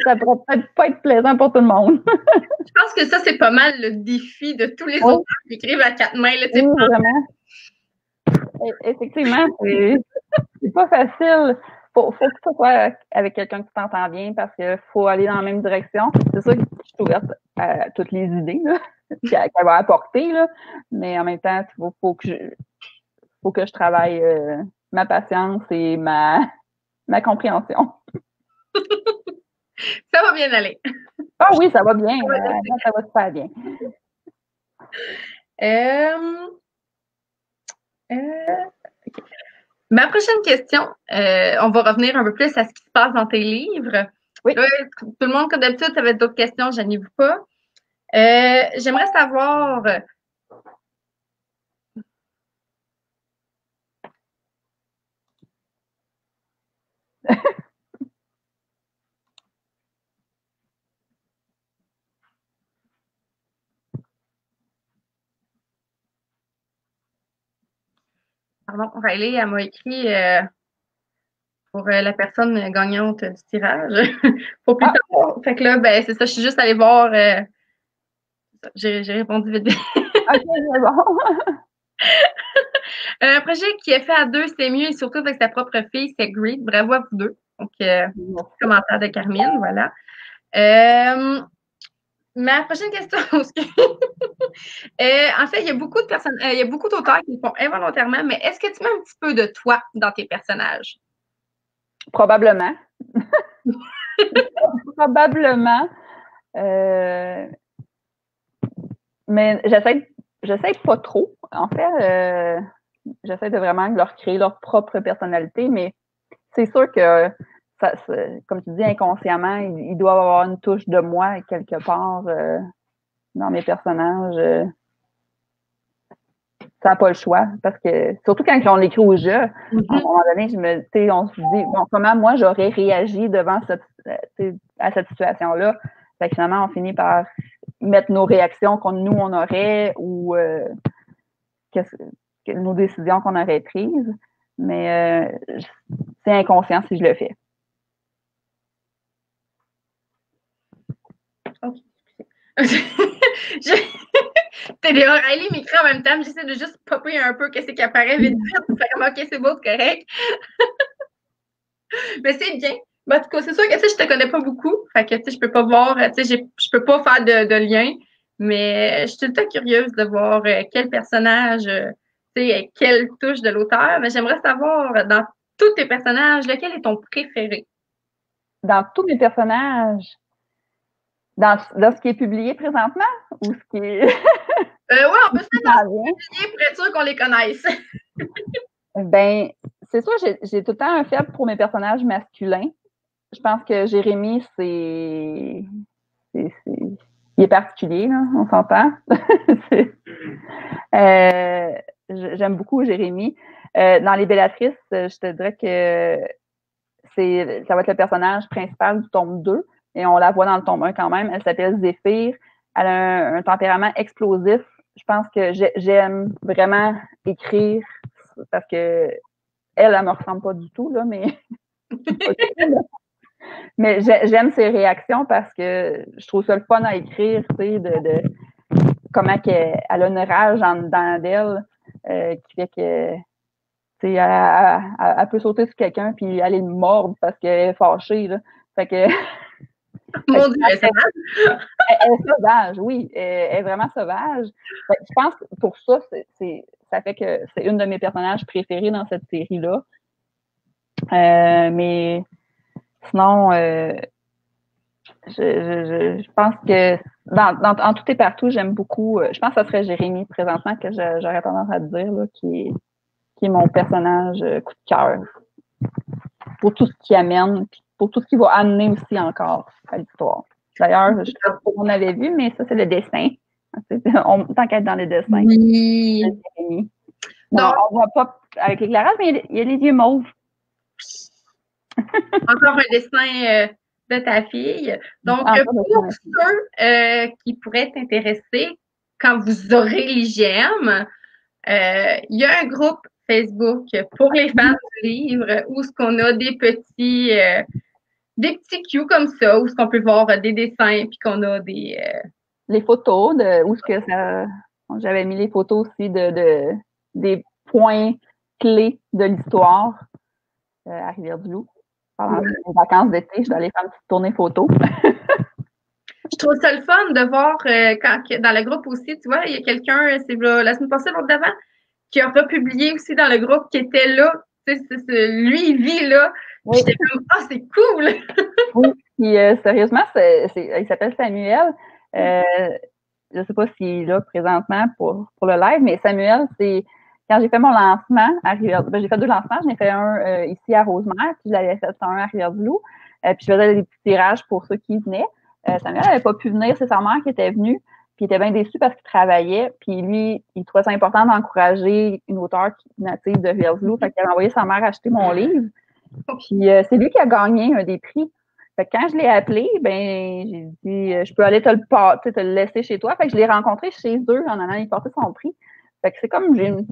Ça pourrait peut-être pas être plaisant pour tout le monde. Je pense que ça, c'est pas mal le défi de tous les auteurs qui écrivent à 4 mains. Là, oui, vraiment. Effectivement, c'est pas facile. Faut que tu sois avec quelqu'un qui t'entend bien parce qu'il faut aller dans la même direction. C'est sûr que je suis ouverte à toutes les idées qu'elle va apporter, là, mais en même temps, il faut que je travaille ma patience et ma compréhension. Ça va bien aller. Ah oui, ça va bien. Ça va super bien. Okay. Ma prochaine question, on va revenir un peu plus à ce qui se passe dans tes livres. Oui. Là, tout le monde, comme d'habitude, ça va être d'autres questions, je n'y vous pas. J'aimerais savoir... Pardon, Riley, elle m'a écrit pour la personne gagnante du tirage. Pour plus tard. Fait que là, ben, c'est ça, je suis juste allée voir. J'ai répondu vite. OK, c'est bon. Un projet qui est fait à deux, c'est mieux, et surtout avec sa propre fille, c'est Greed. Bravo à vous deux. Donc, commentaire de Carmine, voilà. Ma prochaine question. En fait, il y a beaucoup de personnes, il y a beaucoup d'auteurs qui le font involontairement, mais est-ce que tu mets un petit peu de toi dans tes personnages? Probablement. Probablement. Mais j'essaie pas trop. En fait, j'essaie de vraiment leur créer leur propre personnalité, mais c'est sûr que, comme tu dis, inconsciemment, il doit y avoir une touche de moi quelque part dans mes personnages. Ça n'a pas le choix, parce que, surtout quand on écrit au jeu, à un moment donné, on se dit, bon, comment moi j'aurais réagi devant à cette situation-là? Fait que finalement, on finit par mettre nos réactions qu'on nous, on aurait, ou nos décisions qu'on aurait prises. Mais c'est inconscient si je le fais. OK. Riley m'écrit en même temps, j'essaie de juste popper un peu qu'est-ce qui apparaît vite vite. Fait comme, OK, c'est beau, c'est correct. Mais c'est bien. En tout cas, c'est sûr que je te connais pas beaucoup. Fait que je peux pas voir, je peux pas faire de lien. Mais je suis tout le temps curieuse de voir quel personnage, quelle touche de l'auteur. Mais j'aimerais savoir, dans tous tes personnages, lequel est ton préféré? Dans tous mes personnages, dans ce qui est publié présentement ou ce qui est. Oui, on peut se mettre dans ce qui est publié pour être sûr qu'on les connaisse. Ben, c'est sûr, j'ai tout le temps un faible pour mes personnages masculins. Je pense que Jérémy, il est particulier, là, on s'entend. J'aime beaucoup Jérémy. Dans Les Bellatrices, je te dirais que ça va être le personnage principal du tome 2, et on la voit dans le tome 1 quand même. Elle s'appelle Zéphyr. Elle a un tempérament explosif. Je pense que j'aime vraiment écrire parce que elle me ressemble pas du tout, là, mais j'aime ses réactions parce que je trouve ça le fun à écrire, tu sais, de comment elle a une rage en dedans d'elle qui fait que elle peut sauter sur quelqu'un puis aller le mordre parce qu'elle est fâchée. Là. Fait que. Mon Dieu, elle est sauvage, oui. Elle est vraiment sauvage. Fait que je pense que pour ça, ça fait que c'est une de mes personnages préférés dans cette série-là. Mais sinon, je pense que en tout et partout, j'aime beaucoup. Je pense que ce serait Jérémy présentement que j'aurais tendance à dire là, qui est mon personnage coup de cœur pour tout ce qui amène, puis pour tout ce qui va amener aussi encore à l'histoire. D'ailleurs, je ne sais pas si on avait vu, mais ça, c'est le dessin. Tant qu'être dans le dessin. Oui. Donc, on ne voit pas avec l'éclairage, mais il y a les yeux mauves. Encore un dessin de ta fille. Donc, pour ceux qui pourraient t'intéresser, quand vous aurez l'IGM, il y a un groupe Facebook pour les fans du livre où ce qu'on a des petits cues comme ça, où ce qu'on peut voir des dessins, puis qu'on a des... Les photos, où ce que ça... J'avais mis les photos aussi des points clés de l'histoire à Rivière-du-Loup. Pendant les vacances d'été, je vais aller faire une petite tournée photo. Je trouve ça le fun de voir quand dans le groupe aussi, tu vois, il y a quelqu'un, c'est la semaine passée, l'autre d'avant, qui a republié aussi dans le groupe qui était là. Lui, il vit là. Oui. J'étais comme, ah, c'est cool! Oui, puis sérieusement, il s'appelle Samuel. Je ne sais pas s'il est là présentement pour le live, mais Samuel, c'est quand j'ai fait mon lancement à Rivière-du-Loup, j'ai fait 2 lancements. J'en ai fait un ici à Rosemère, puis j'avais fait un à Rivière-du-Loup. Puis je faisais des petits tirages pour ceux qui venaient. Samuel n'avait pas pu venir, c'est sa mère qui était venue, puis il était bien déçu parce qu'il travaillait. Puis lui, il trouvait ça important d'encourager une auteure native de Rivière-du-Loup. Fait qu'il a envoyé sa mère acheter mon livre. Puis c'est lui qui a gagné un des prix. Fait que quand je l'ai appelé, ben j'ai dit je peux aller te le laisser chez toi. Fait que je l'ai rencontré chez eux en allant y porter son prix. Fait que c'est comme j'ai une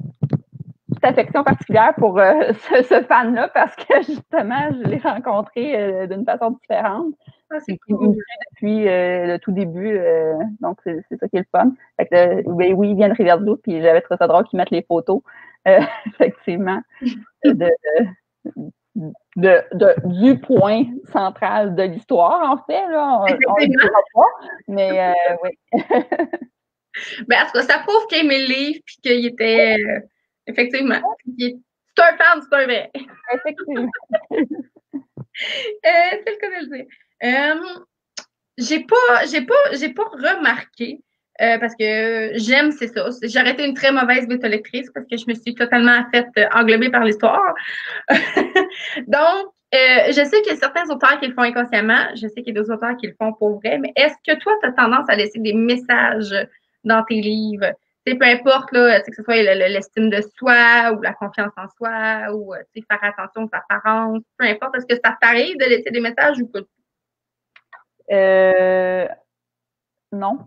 petite affection particulière pour ce fan-là parce que justement, je l'ai rencontré d'une façon différente. Ah, c'est cool. Depuis le tout début. Donc c'est ça qui est le fun. Fait que ben, oui, il vient de Rivière-du-Loup, puis j'avais trouvé ça drôle qu'ils mettent les photos, effectivement, du point central de l'histoire, en fait. Là. On ne le dira pas, mais oui. Ben, en tout cas, ça prouve qu'il aimait le livre puis qu'il était effectivement. C'est un fan, c'est un vrai. Effectivement. C'est le cas de le dire. J'ai pas remarqué parce que j'aime, c'est ça. J'ai arrêté une très mauvaise bêta lectrice parce que je me suis totalement faite englober par l'histoire. Donc, je sais qu'il y a certains auteurs qui le font inconsciemment. Je sais qu'il y a d'autres auteurs qui le font pour vrai. Mais est-ce que toi, tu as tendance à laisser des messages dans tes livres? Peu importe, là, que ce soit l'estime de soi ou la confiance en soi ou faire attention aux apparences, peu importe. Est-ce que ça t'arrive de laisser des messages ou pas? Non.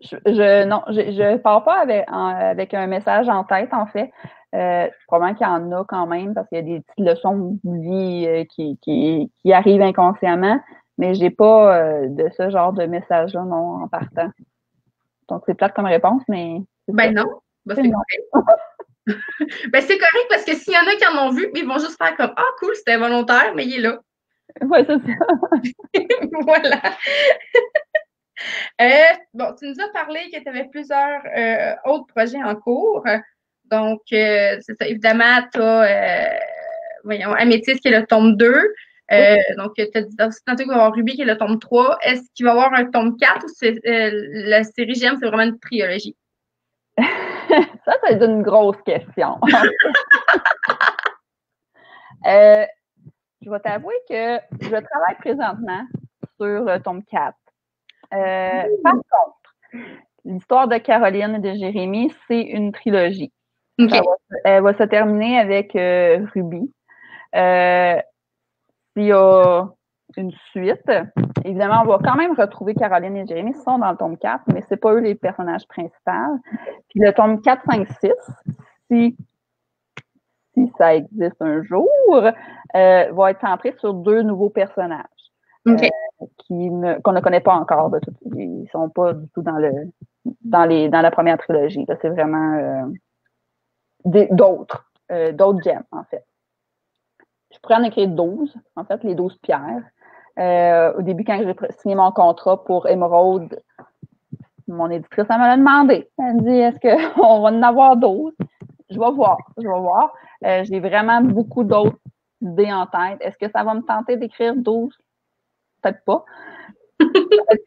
je pars pas avec un message en tête, en fait. Probablement qu'il y en a quand même, parce qu'il y a des petites leçons de vie qui arrivent inconsciemment, mais j'ai pas de ce genre de message-là, non, en partant. Donc, c'est plate comme réponse, mais... Ben non. Ben, c'est correct. Ben, c'est correct parce que s'il y en a qui en ont vu, ils vont juste faire comme « Ah, cool, c'était volontaire, mais il est là. » Oui, c'est ça. Voilà. Bon, tu nous as parlé que tu avais plusieurs autres projets en cours. Donc, c'est ça. Évidemment, tu as, voyons, Améthyste qui est le tome 2. Donc, tu as dit tantôt qu'il va y avoir Ruby qui est le tome 3. Est-ce qu'il va y avoir un tome 4 ou la série GM, c'est vraiment une trilogie? Ça, c'est une grosse question. Je vais t'avouer que je travaille présentement sur le tome 4. Par contre, l'histoire de Caroline et de Jérémy, c'est une trilogie. Okay. Elle va se terminer avec Ruby. S'il y a une suite, évidemment, on va quand même retrouver Caroline et Jérémy, qui sont dans le tome 4, mais c'est pas eux les personnages principaux. Puis le tome 4, 5, 6, si ça existe un jour, va être centré sur 2 nouveaux personnages. Okay. Qu'on ne connaît pas encore. Ils ne sont pas du tout dans la première trilogie. C'est vraiment d'autres gemmes, en fait. Je pourrais en écrire 12, en fait, les 12 pierres. Au début, quand j'ai signé mon contrat pour Émeraude, mon éditrice, elle me l'a demandé. Elle me dit, est-ce qu'on va en avoir 12? Je vais voir. J'ai vraiment beaucoup d'autres idées en tête. Est-ce que ça va me tenter d'écrire 12? Peut-être pas.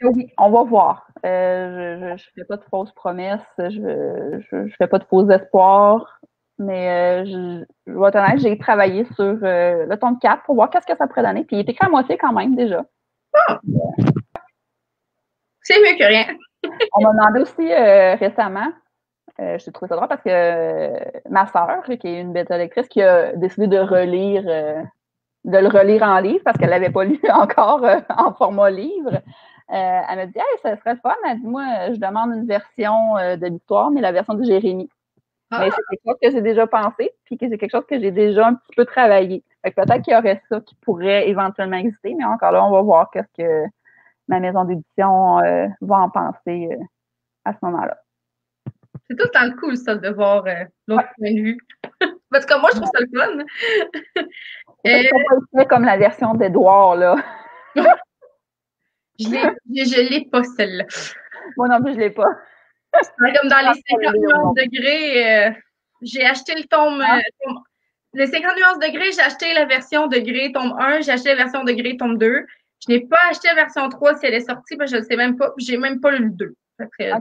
Oui, on va voir. Je ne fais pas de fausses promesses. Je fais pas de faux espoirs. Mais je vais être honnête, j'ai travaillé sur le tome 4 pour voir qu'est-ce que ça pourrait donner. Puis il est écrit à moitié quand même déjà. Oh. C'est mieux que rien. On m'a demandé aussi récemment, j'ai trouvé ça drôle parce que ma sœur, qui est une bêta lectrice, qui a décidé de le relire en livre parce qu'elle l'avait pas lu encore en format livre. Elle m'a dit, hey, ça serait fun. Elle dit, moi, je demande une version de l'histoire, mais la version de Jérémy. Mais c'est quelque chose que j'ai déjà pensé, puis que c'est quelque chose que j'ai déjà un petit peu travaillé. Fait que peut-être qu'il y aurait ça qui pourrait éventuellement exister, mais encore là, on va voir qu'est-ce que ma maison d'édition va en penser à ce moment-là. C'est tout le temps cool, ça, de voir l'autre point de vue. Parce que moi, je trouve ça le fun. C'est pas comme la version d'Édouard, là. Je l'ai pas, celle-là. Moi non plus, je l'ai pas. Comme dans les 50 nuances degrés, j'ai acheté le tome. Les 50 nuances degrés, j'ai acheté la version degré tome 1, j'ai acheté la version degré tome 2. Je n'ai pas acheté la version 3 si elle est sortie, parce que je ne sais même pas. J'ai même pas lu le 2. Fait que,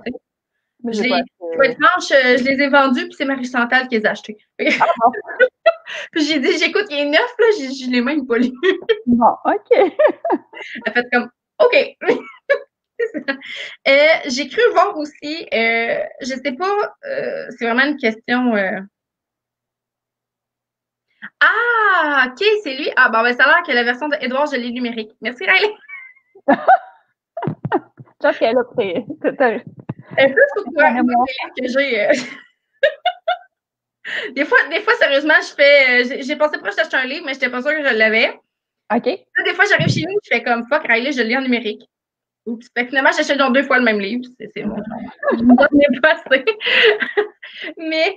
pour être franche, je les ai vendus, puis c'est Marie-Chantal qui les a achetés. Puis j'ai dit, j'écoute, il est neuf, là, je l'ai même pas lu. Bon, OK. Elle a fait comme, OK. J'ai cru voir aussi, je sais pas, c'est vraiment une question. Ah, OK, c'est lui. Ah, bon, ben, ça a l'air que la version d'Edouard, je l'ai numérique. Merci, Riley. Je pense qu'elle a pris. Un peu sur toi, que j'ai. Des fois, sérieusement, j'ai pensé proche d'acheter un livre, mais j'étais pas sûre que je l'avais. OK. Là, des fois, j'arrive chez nous, je fais comme fuck, Riley, je le lis en numérique. Oups. Fait que finalement, j'achète donc 2 fois le même livre. C'est bon. Je ne pas assez. Mais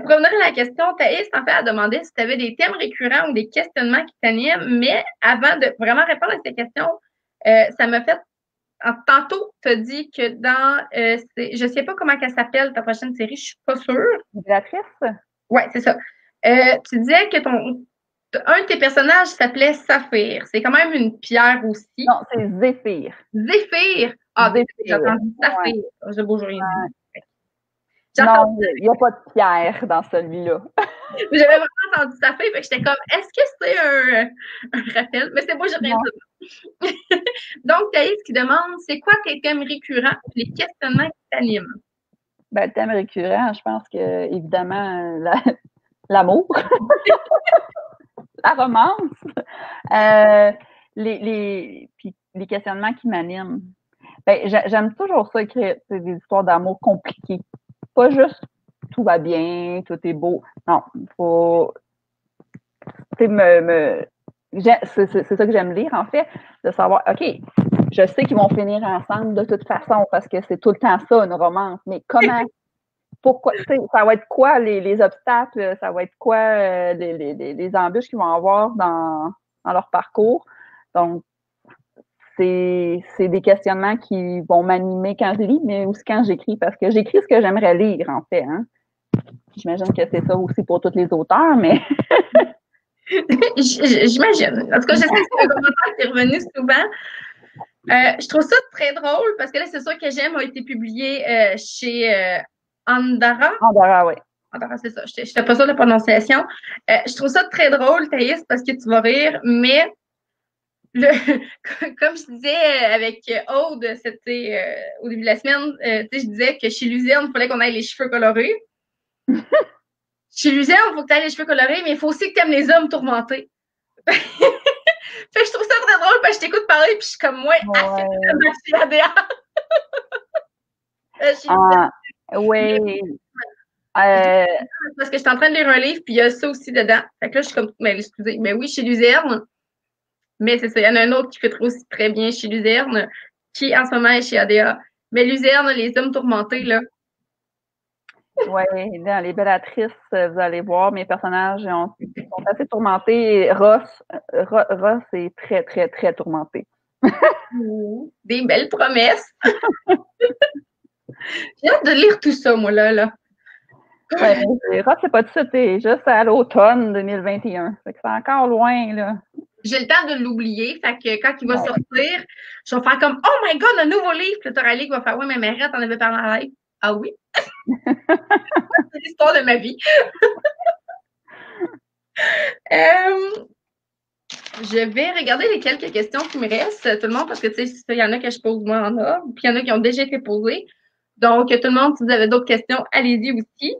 Pour revenir à la question, Thaïs, en fait, elle demandait si tu avais des thèmes récurrents ou des questionnements qui t'animent, mais avant de vraiment répondre à ces questions, ça m'a fait. Tantôt, tu as dit que dans. Je ne sais pas comment elle s'appelle, ta prochaine série, je ne suis pas sûre. Libératrice? Oui, c'est ça. Tu disais que un de tes personnages s'appelait Saphir. C'est quand même une pierre aussi. Non, c'est Zéphyr. Zéphyr! Ah, Zéphyr. j'ai entendu Saphir. Ouais. J'ai beau, j'ai rien dit. Non, il n'y a pas de pierre dans celui-là. J'avais vraiment entendu Saphir, fait que j'étais comme, est-ce que c'est un rappel? Mais c'est beau, j'ai rien dit. Donc, Thaïs qui demande, c'est quoi tes thèmes récurrents, les questionnements qui t'animent? Ben, le thème récurrent, je pense que, évidemment, l'amour, la romance, puis les questionnements qui m'animent. Ben, j'aime toujours ça, écrire des histoires d'amour compliquées. Pas juste tout va bien, tout est beau. Non, il faut. C'est ça que j'aime lire, en fait, de savoir, OK, je sais qu'ils vont finir ensemble de toute façon, parce que c'est tout le temps ça, une romance, mais comment, pourquoi, ça va être quoi les obstacles, ça va être quoi les embûches qu'ils vont avoir dans leur parcours. Donc, c'est des questionnements qui vont m'animer quand je lis, mais aussi quand j'écris, parce que j'écris ce que j'aimerais lire, en fait. Hein. J'imagine que c'est ça aussi pour tous les auteurs, mais... J'imagine. En tout cas, je sais que c'est un commentaire qui est revenu souvent. Je trouve ça très drôle parce que là, c'est sûr que J'aime a été publié chez Andara. Andara, oui. Andara, c'est ça. Je n'étais pas sûre de la prononciation. Je trouve ça très drôle, Thaïs, parce que tu vas rire, mais comme je disais avec Aude, c'était au début de la semaine, je disais que chez Luzerne, il fallait qu'on ait les cheveux colorés. Chez Luzerne, il faut que tu aies les cheveux colorés, mais il faut aussi que tu aimes les hommes tourmentés. Fait que je trouve ça très drôle parce que je t'écoute parler puis je suis comme moi, assez ADA. Oui. Parce que je suis en train de lire un livre puis il y a ça aussi dedans. Fait que là, je suis comme, mais excusez, mais oui, chez Luzerne. Mais c'est ça, il y en a un autre qui fait aussi très bien chez Luzerne, qui en ce moment est chez ADA. Mais Luzerne, les hommes tourmentés, là. Oui, dans Les Bellatrices, vous allez voir, mes personnages sont assez tourmentés. Ross est très, très, très tourmenté. Des belles promesses. J'ai hâte de lire tout ça, moi, là. Ouais, Ross, c'est pas tout ça, c'est juste à l'automne 2021. Fait que c'est encore loin, là. J'ai le temps de l'oublier. Fait que quand il va sortir, je vais faire comme oh my god, un nouveau livre. Puis Torali va faire oui, mais Marie, t'en avais parlé en live. Ah oui? C'est l'histoire de ma vie. Je vais regarder les quelques questions qui me restent, tout le monde, parce que tu sais, il y en a que je pose moi en ordre, puis il y en a qui ont déjà été posées. Donc, tout le monde, si vous avez d'autres questions, allez-y aussi.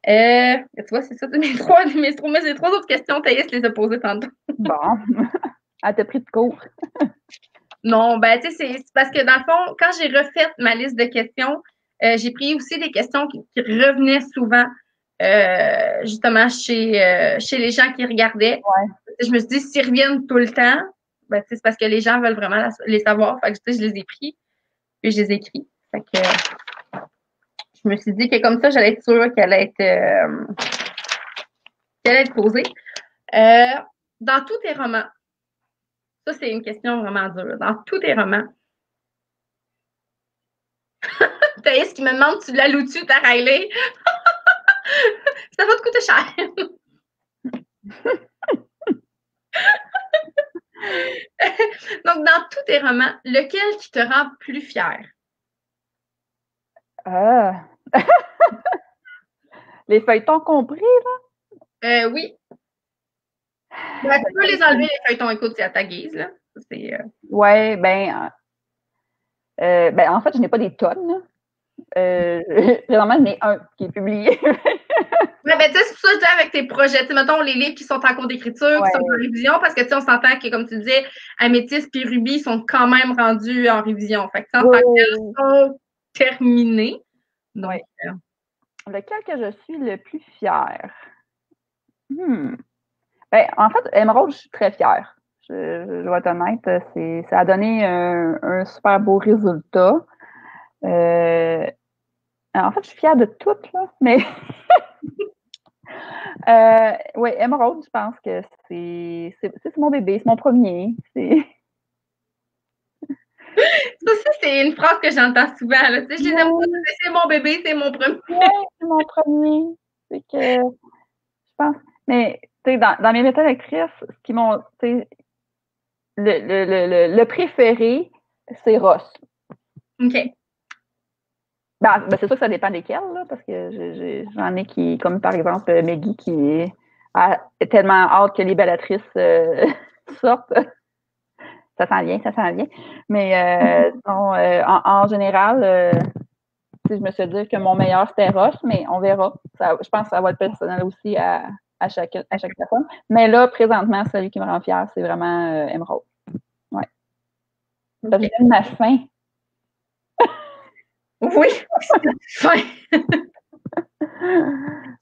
Tu vois, c'est ça, mes trois autres questions, Thaïs les a posées tantôt. Bon. Elle t'a pris de court. Non, ben, tu sais, c'est parce que dans le fond, quand j'ai refait ma liste de questions, j'ai pris aussi des questions qui revenaient souvent, justement, chez les gens qui regardaient. Ouais. Je me suis dit, s'ils reviennent tout le temps, ben, c'est parce que les gens veulent vraiment les savoir. Fait que, je les ai pris, puis je les ai écrits. Fait que, je me suis dit que comme ça, j'allais être sûre qu'elle allait être posée. Dans tous tes romans, ça, c'est une question vraiment dure. Dans tous tes romans, Thaïs qui me demande tu l'alloues-tu, ta Riley? Ça va te coûter cher. Donc, dans tous tes romans, lequel qui te rend plus fière? Les feuilletons compris, là? Oui. Ben, tu peux les enlever, les feuilletons. Écoute, c'est à ta guise, là. Oui, ben, en fait, je n'ai pas des tonnes, là. Présentement, j'en ai un qui est publié. Ouais, ben, tu sais, c'est pour ça que je dis avec tes projets. Tu sais, mettons, les livres qui sont en cours d'écriture, qui sont en révision, parce que, tu sais, on s'entend que, comme tu disais, Améthyste puis Ruby sont quand même rendus en révision. Fait que, en tant qu'elles sont terminées. Donc, lequel que je suis le plus fière? Ben, en fait, Émeraude, je suis très fière. Je dois être honnête, ça a donné un super beau résultat. En fait, je suis fière de tout, là, mais Oui, Emeraude, je pense que c'est mon bébé, c'est mon premier. Ça aussi, c'est une phrase que j'entends souvent. Là. Tu sais, je les aime tous, c'est mon bébé, c'est mon premier. Ouais, c'est mon premier. C'est que je pense. Mais tu sais, dans mes méthodes d'actrice, ce qui m'ont. Le préféré, c'est Ross. OK. Ben, c'est sûr que ça dépend desquels, là, parce que j'en ai qui, comme par exemple Maggie, qui a tellement hâte que les bellatrices sortent. Ça s'en vient, ça s'en vient. Mais en général, je me suis dit que mon meilleur c'était Ross, mais on verra. Je pense que ça va être personnel aussi à chaque personne. Mais là, présentement, celui qui me rend fière, c'est vraiment Emerald. Ouais. Ça Okay. vient de ma fin. Oui, c'est fin.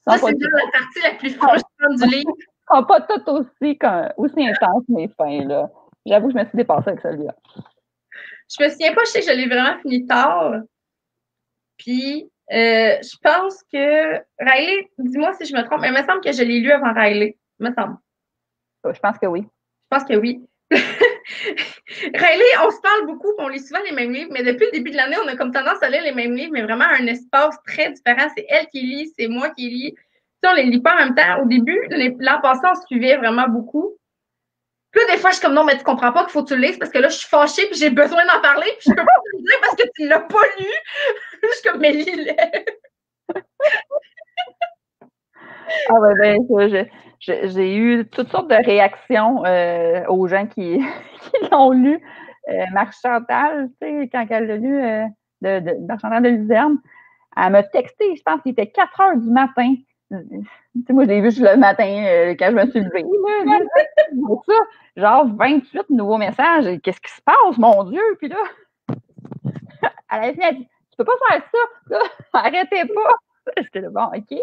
Ça, c'est bien la partie la plus frustrante du livre. Pas tout aussi intense, mes fins, là. J'avoue que je me suis dépassée avec celui-là. Je me souviens pas, je sais que je l'ai vraiment fini tard. Puis, je pense que Riley, dis-moi si je me trompe, mais il me semble que je l'ai lu avant Riley. Il me semble. Je pense que oui. Je pense que oui. Riley, on se parle beaucoup, on lit souvent les mêmes livres, mais depuis le début de l'année, on a comme tendance à lire les mêmes livres, mais vraiment un espace très différent. C'est elle qui lit, c'est moi qui lis. Si on les lit pas en même temps, au début, l'an passé, on se suivait vraiment beaucoup. Puis là, des fois, je suis comme non, mais tu comprends pas qu'il faut que tu le lises parce que là, je suis fâchée puis j'ai besoin d'en parler puis je peux pas te le dire parce que tu l'as pas lu. Je suis comme, mais lis-le. Ah ouais, ben, j'ai eu toutes sortes de réactions aux gens qui l'ont lu. Marc-Chantal, tu sais, quand elle l'a lu, Marc-Chantal de Luzerne, elle m'a texté, je pense qu'il était 4 heures du matin. Tu sais, moi, je l'ai vu le matin quand je me suis levée. Ça, genre 28 nouveaux messages. Qu'est-ce qui se passe, mon Dieu? Puis là, elle a dit, tu peux pas faire ça. Là, arrêtez pas. J'étais là, bon, OK.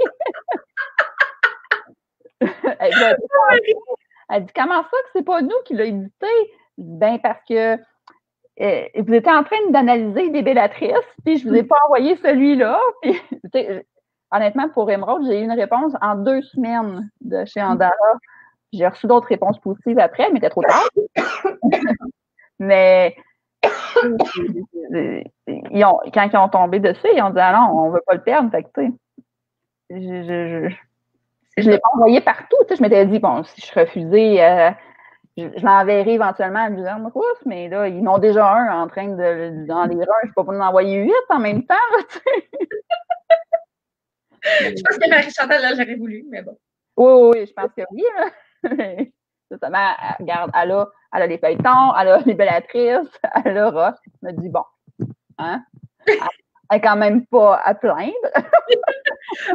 Elle dit, comment ça que c'est pas nous qui l'a édité? Ben, parce que vous étiez en train d'analyser des bellatrices, puis je vous ai pas envoyé celui-là. Puis, honnêtement, pour Emerald, j'ai eu une réponse en 2 semaines de chez Andara. J'ai reçu d'autres réponses positives après, mais c'était trop tard. Mais quand ils ont tombé dessus, ils ont dit ah non, on veut pas le perdre. Fait que, tu sais, je l'ai pas envoyé partout. Tu sais, je m'étais dit, bon, si je refusais, je l'enverrai éventuellement à Luzerne Rousse, mais là, ils en ont déjà un en train d'en lire un. Je ne peux pas en envoyer 8 en même temps. Tu sais. Je pense que Marie-Chantal, là, j'aurais voulu, mais bon. Oui, je pense que oui. Justement, regarde, elle a les feuilletons, elle a les bellatrices, elle a Ross. Elle me dit, bon, hein? Elle n'est quand même pas à plaindre.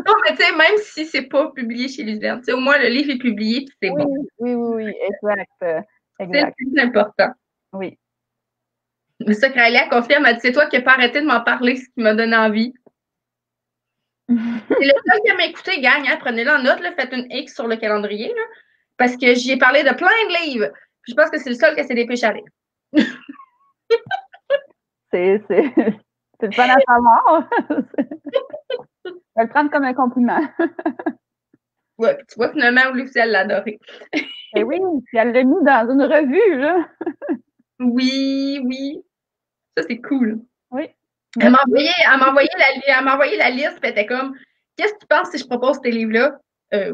Non, mais tu sais, même si c'est pas publié chez Luzerne, au moins le livre est publié, puis c'est bon. Oui, exact. C'est le plus important. Oui. Mais ça, Riley a confirmé, elle dit, c'est toi qui n'as pas arrêté de m'en parler, ce qui m'a donné envie. C'est le seul qui m'a écouté, gang, hein, prenez-le en note, là, faites une X sur le calendrier, là, parce que j'y ai parlé de plein de livres. Puis je pense que c'est le seul qui s'est dépêché à lire. C'est le fun à savoir. Je vais le prendre comme un compliment. Ouais, puis tu vois, finalement, Lucie, elle l'a adoré. Et oui, puis elle l'a mis dans une revue, là. Oui. Ça, c'est cool. Oui. Elle m'a envoyé la liste, puis elle était comme, qu'est-ce que tu penses si je propose tes livres-là?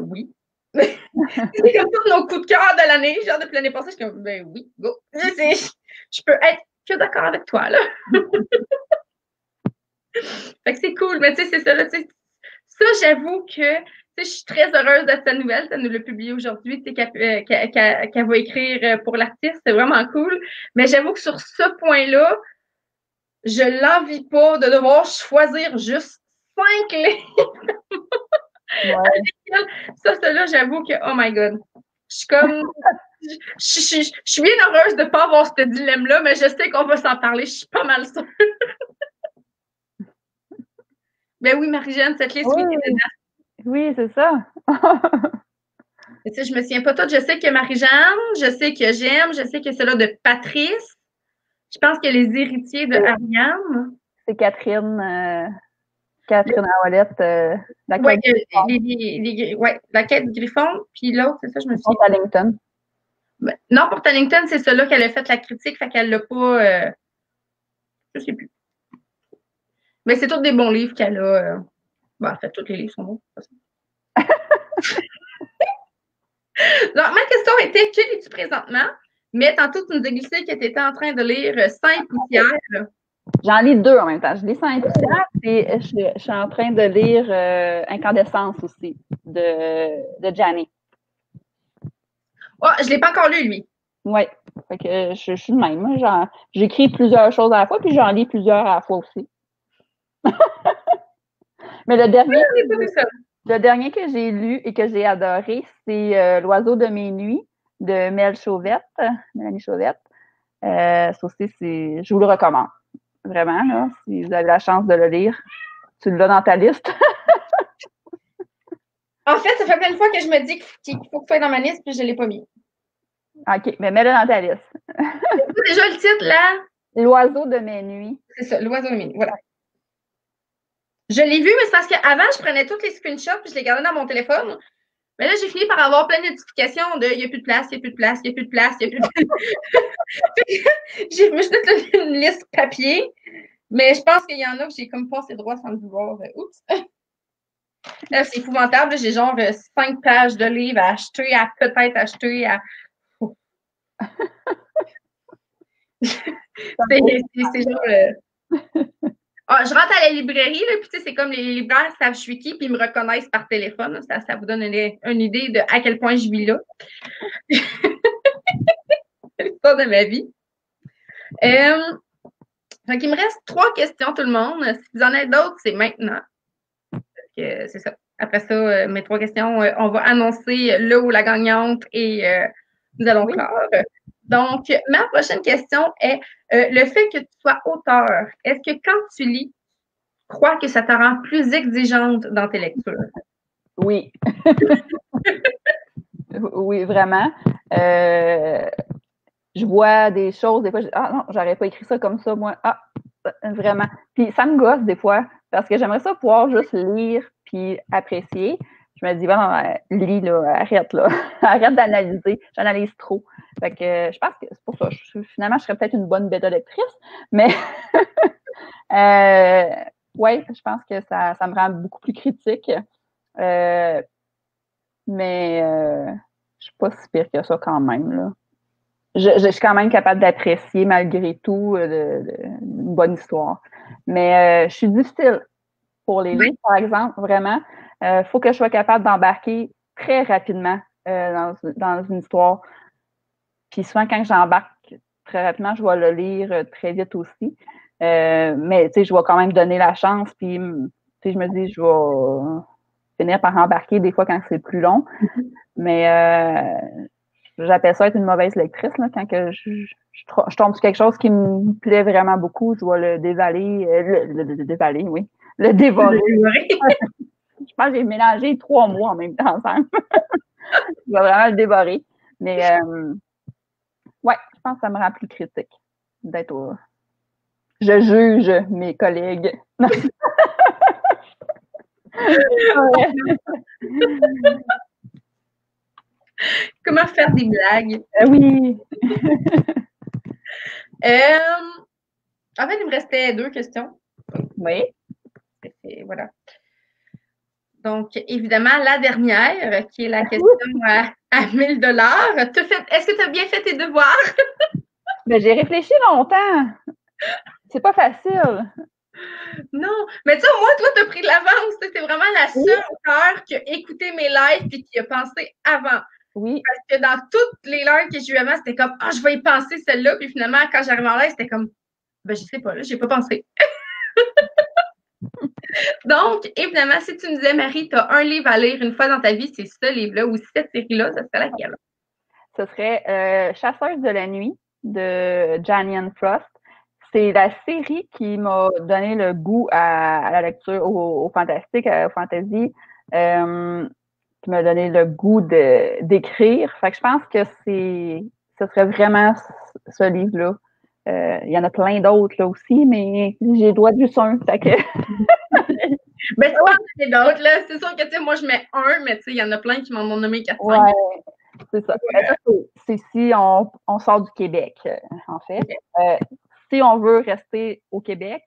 Oui. C'est comme tous nos coups de cœur de l'année, genre depuis l'année passée, je suis comme, ben oui, go. Je peux être que d'accord avec toi, là. Fait que c'est cool, mais tu sais, c'est ça, là, tu sais. Ça, j'avoue que je suis très heureuse de cette nouvelle. Ça nous l'a publié aujourd'hui, qu'elle va écrire pour l'artiste. C'est vraiment cool. Mais j'avoue que sur ce point-là, je l'envie pas de devoir choisir juste 5 livres. Ouais. Ça, là, j'avoue que, oh my God. Je suis comme. Je suis bien heureuse de ne pas avoir ce dilemme-là, mais je sais qu'on va s'en parler. Je suis pas mal sûre. Ben oui, Marie-Jeanne, cette liste, oui, est dedans. Oui, c'est ça. Tu sais, je me souviens pas toutes. Je sais que Marie-Jeanne, je sais que j'aime, je sais que c'est là de Patrice. Je pense que les héritiers de Ariane. C'est Catherine. Catherine Howlett, la Ouais, quête la quête du Griffon, puis l'autre, c'est ça, je me suis dit. Portallington. Non, Portallington, c'est celle-là qu'elle a fait la critique, fait qu'elle l'a pas. Je sais plus. Mais c'est tous des bons livres qu'elle a. En fait, tous les livres sont bons. Donc, ma question était, que lis-tu présentement? Mais tantôt, tu nous as glissé que tu étais en train de lire Saint Poussière. J'en lis 2 en même temps. Je lis Saint Poussière et je suis en train de lire Incandescence aussi, de Gianni. Oh, je ne l'ai pas encore lu, lui. Oui. Fait que je suis de même. J'écris plusieurs choses à la fois, puis j'en lis plusieurs à la fois aussi. Mais le dernier que j'ai lu et que j'ai adoré, c'est L'oiseau de mes nuits de Mélanie Chauvette. Ça aussi, je vous le recommande. Vraiment, là, si vous avez la chance de le lire, tu l'as dans ta liste. En fait, ça fait plein de fois que je me dis qu'il faut que tu sois dans ma liste, puis je ne l'ai pas mis. OK, mais mets-le dans ta liste. C'est déjà le titre, là? L'oiseau de mes nuits. C'est ça, L'oiseau de mes nuits, voilà. Je l'ai vu, mais c'est parce qu'avant, je prenais tous les screenshots, puis je les gardais dans mon téléphone. Mais là, j'ai fini par avoir plein de notifications de « il n'y a plus de place, il n'y a plus de place, il n'y a plus de place, il n'y a plus de place ». Je me suis fait une liste papier, mais je pense qu'il y en a que j'ai comme passé droit sans le vouloir. Oups! Là, c'est épouvantable. J'ai genre 5 pages de livres à acheter, à peut-être acheter, à... c'est genre... je rentre à la librairie, là, puis tu sais, c'est comme les libraires savent je suis qui, puis ils me reconnaissent par téléphone. Ça vous donne une idée de à quel point je vis là. C'est l'histoire de ma vie. Donc, il me reste 3 questions, tout le monde. Si vous en avez d'autres, c'est maintenant. C'est ça. Après ça, mes 3 questions, on va annoncer le ou la gagnante et nous allons clore. Donc, ma prochaine question est le fait que tu sois auteur, est-ce que quand tu lis, tu crois que ça te rend plus exigeante dans tes lectures? Oui. Oui, vraiment. Je vois des choses, des fois, non, j'aurais pas écrit ça comme ça, moi. Vraiment. Puis ça me gosse des fois, parce que j'aimerais ça pouvoir juste lire puis apprécier. Je me dis, lis, là, arrête, là. Arrête d'analyser. J'analyse trop. Fait que je pense que c'est pour ça. Finalement, je serais peut-être une bonne bêta-lectrice, mais ouais, je pense que ça me rend beaucoup plus critique. Mais je suis pas si pire que ça quand même, là. Je suis quand même capable d'apprécier malgré tout une bonne histoire. Mais je suis difficile pour les livres, par exemple, vraiment. Il faut que je sois capable d'embarquer très rapidement dans une histoire. Puis souvent, quand j'embarque très rapidement, je vais le lire très vite aussi. Mais tu sais, je vais quand même donner la chance. Puis tu sais, je me dis, je vais finir par embarquer des fois quand c'est plus long. Mais j'appelle ça être une mauvaise lectrice, là, quand que je tombe sur quelque chose qui me plaît vraiment beaucoup, je vais le dévaler, le dévaler, oui, le dévorer. Je pense que j'ai mélangé 3 mots en même temps ensemble. Je vais vraiment le dévorer. Mais ouais, je pense que ça me rend plus critique d'être je juge mes collègues. Comment faire des blagues? Oui. En fait, il me restait 2 questions. Oui. Et voilà. Donc, évidemment, la dernière, qui est la question à 1000 $. Est-ce que tu as bien fait tes devoirs? Ben, j'ai réfléchi longtemps. C'est pas facile. Non, mais tu sais, au moins, toi, tu as pris de l'avance. C'est vraiment la seule auteure qui a écouté mes lives et qui a pensé avant. Oui. Parce que dans toutes les lives que j'ai eu avant, c'était comme, je vais y penser celle-là. Puis finalement, quand j'arrive en live, c'était comme, je sais pas, là, j'ai pas pensé. Donc, évidemment, si tu me disais, Marie, tu as un livre à lire une fois dans ta vie, c'est ce livre-là ou cette série-là, ça serait laquelle? Ce serait Chasseuse de la nuit de Janian Frost. C'est la série qui m'a donné le goût à la lecture, au fantastique, au fantasy, qui m'a donné le goût d'écrire. Fait que je pense que ce serait vraiment ce livre-là. Il y en a plein d'autres là aussi, mais j'ai le droit de juste un. Fait que Ben, tu penses que c'est d'autres, là. C'est sûr que, tu sais, moi, je mets un, mais tu sais, il y en a plein qui m'en ont nommé 4-5. Ouais, c'est ça. Ben, ça, c'est si on sort du Québec, en fait. Si on veut rester au Québec,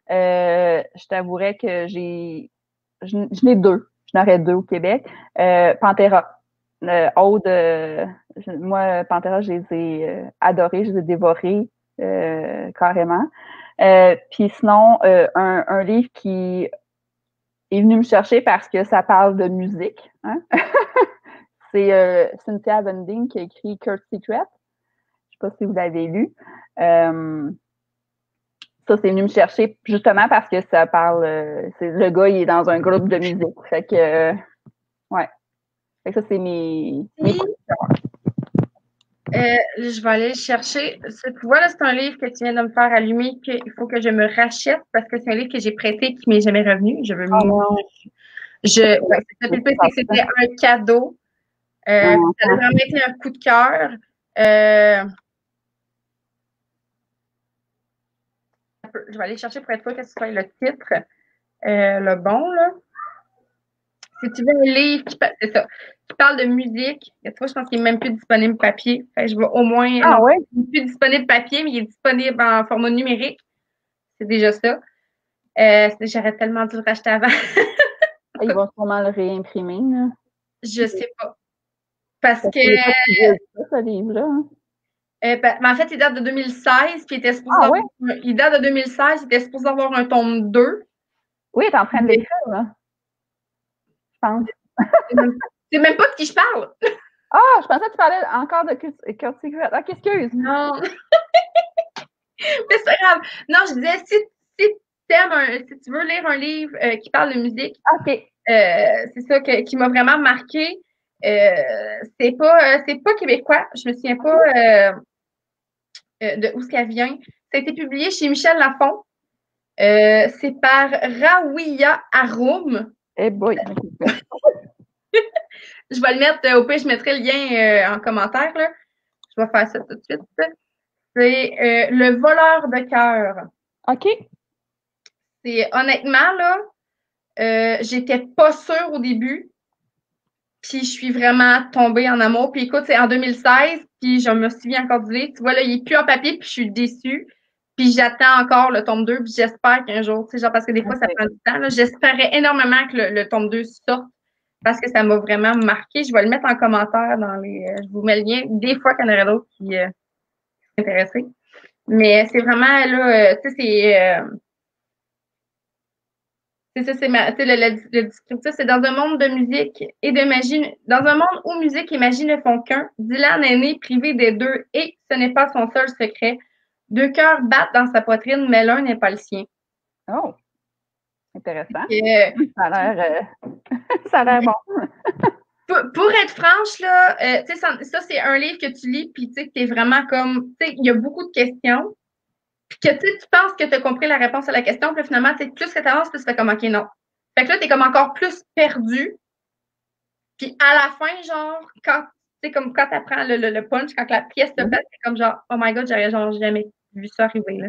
je t'avouerais que je n'ai deux. Je n'aurais deux au Québec. Pantera. Aude, moi, Pantera, je les ai adorés, je les ai dévorés carrément. Puis sinon, un livre qui est venu me chercher parce que ça parle de musique. Hein? C'est Cynthia Vending qui a écrit Kurt Secret. Je ne sais pas si vous l'avez lu. Ça, c'est venu me chercher justement parce que ça parle. Le gars, il est dans un groupe de musique. Fait que, ouais. Fait que ça, c'est mes je vais aller le chercher. Tu vois, là, c'est un livre que tu viens de me faire allumer qu'il faut que je me rachète parce que c'est un livre que j'ai prêté et qui m'est jamais revenu. Je veux c'était un cadeau. Ça a vraiment été un coup de cœur. Je vais aller chercher pour être sûr que ce soit le titre. Le bon, là. Si tu veux un livre qui parle de musique, tu vois, je pense qu'il n'est même plus disponible papier. Fait que je vais au moins. Il n'est plus disponible papier, mais il est disponible en format numérique. C'est déjà ça. J'aurais tellement dû le racheter avant. Ils vont sûrement le réimprimer. Là. Je sais pas. Parce que. Ce livre-là. Hein? En fait, il date de 2016, puis il était supposé il date de 2016, il était supposé avoir un tome 2. Oui, il est en train de l'écrire, là. Je pense. C'est même pas de qui je parle. Ah, je pensais que tu parlais encore de Kurt Secret. Ah, excuse. Non. Mais c'est pas grave. Non, je disais, si tu veux lire un livre qui parle de musique, c'est ça qui m'a vraiment marqué. C'est pas québécois. Je me souviens pas de où ça vient. Ça a été publié chez Michel Lafon. C'est par Rawiya Aroum. Eh boy. Je vais le mettre, au pire, je mettrai le lien en commentaire. Là. Je vais faire ça tout de suite. C'est Le voleur de cœur. OK. C'est honnêtement, là, j'étais pas sûre au début. Puis je suis vraiment tombée en amour. Puis écoute, c'est en 2016, puis je me souviens encore du livre. Tu vois, là, il est plus en papier, puis je suis déçue. Puis j'attends encore le tome 2, puis j'espère qu'un jour, tu sais, genre, parce que des fois, ça prend du temps. J'espérais énormément que le tome 2 sorte, parce que ça m'a vraiment marqué. Je vais le mettre en commentaire je vous mets le lien. Des fois qu'il y en aurait d'autres qui sont intéressés. Mais c'est vraiment, là, tu sais, c'est ça, le descriptif. C'est dans un monde de musique et de magie, dans un monde où musique et magie ne font qu'un, Dylan est né privé des deux et ce n'est pas son seul secret. Deux cœurs battent dans sa poitrine, mais l'un n'est pas le sien. Oh, intéressant. Ça a l'air bon. Pour être franche, là, tu sais, ça, c'est un livre que tu lis, puis tu sais, que t'es vraiment comme, tu sais, il y a beaucoup de questions. Puis que tu penses que tu as compris la réponse à la question, puis finalement, plus que tu avances, plus tu fais comme OK, non. Fait que là, tu es comme encore plus perdu. Puis à la fin, genre, quand tu apprends le punch, quand la pièce te passe, c'est comme genre, oh my god, j'aurais genre jamais vu ça arriver. Là.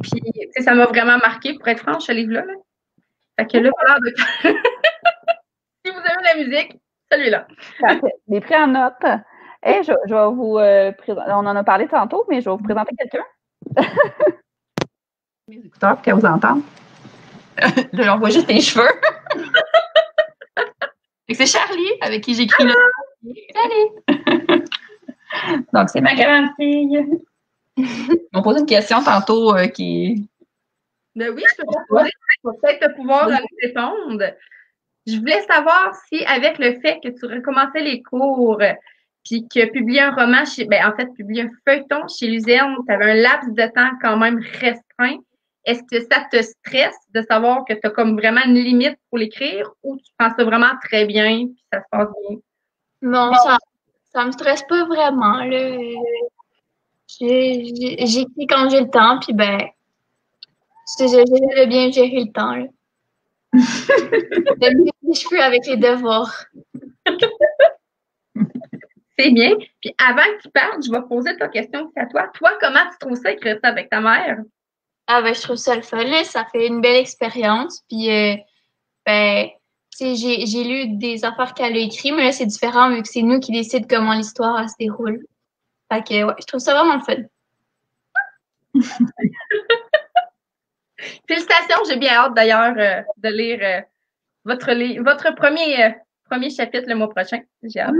Puis, tu sais, ça m'a vraiment marqué, pour être franche, ce livre-là. Là. Fait que là, voilà, si vous aimez la musique, celui-là. Les pris en note. Hey, je vais vous présenter. On en a parlé tantôt, mais je vais vous présenter quelqu'un. Mes écouteurs pour qu'elle vous entende. Là, on voit juste tes cheveux. C'est Charlie avec qui j'écris là. Salut! Donc, c'est ma grande fille. Ils m'ont posé une question tantôt qui. Ben oui, je peux peut-être pouvoir répondre. Je voulais savoir si, avec le fait que tu recommençais les cours, puis que publier un roman publier un feuilleton chez Luzerne, tu avais un laps de temps quand même restreint. Est-ce que ça te stresse de savoir que tu as comme vraiment une limite pour l'écrire ou tu penses ça vraiment très bien puis ça se passe bien? Non, ça me stresse pas vraiment. Là. J'écris quand j'ai le temps, puis j'essaie de bien gérer le temps. Là. De mieux que je peux avec les devoirs. C'est bien. Puis avant que tu parles, je vais poser ta question à toi. Toi, comment tu trouves ça écrire ça avec ta mère? Ah, ben, je trouve ça le fun, là. Ça fait une belle expérience. Puis, ben, tu sais, j'ai lu des affaires qu'elle a écrites, mais là, c'est différent vu que c'est nous qui décident comment l'histoire elle se déroule. Fait que, ouais, je trouve ça vraiment le fun. Félicitations, j'ai bien hâte d'ailleurs de lire votre premier chapitre le mois prochain. J'ai hâte.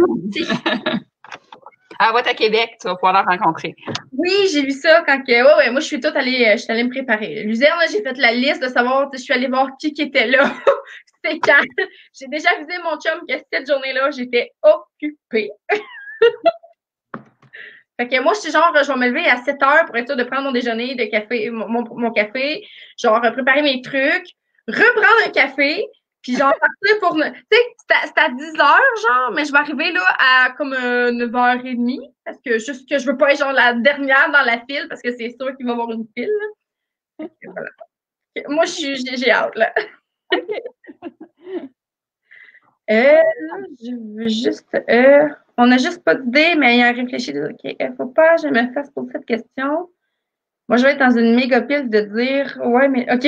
Elle va être à Québec, tu vas pouvoir la rencontrer. Oui, j'ai vu ça quand que. Ouais, moi, je suis allée me préparer. Luzerne, là, j'ai fait la liste de savoir, je suis allée voir qui était là. C'était quand. J'ai déjà avisé mon chum que cette journée-là, j'étais occupée. Fait que moi, je suis genre, je vais me lever à 7 heures pour être sûr de prendre mon déjeuner, de café, mon café, genre préparer mes trucs, reprendre un café, puis genre partir pour. Tu sais, c'est à 10 heures, genre, mais je vais arriver là à comme 9h30, parce que juste que je veux pas être genre la dernière dans la file, parce que c'est sûr qu'il va y avoir une file. Là. Voilà. Moi, j'ai hâte, là. Je veux juste. On n'a juste pas d'idée, mais ayant réfléchi, OK, il faut pas que je me fasse poser cette question. Moi, je vais être dans une méga pile de dire, ouais, mais OK,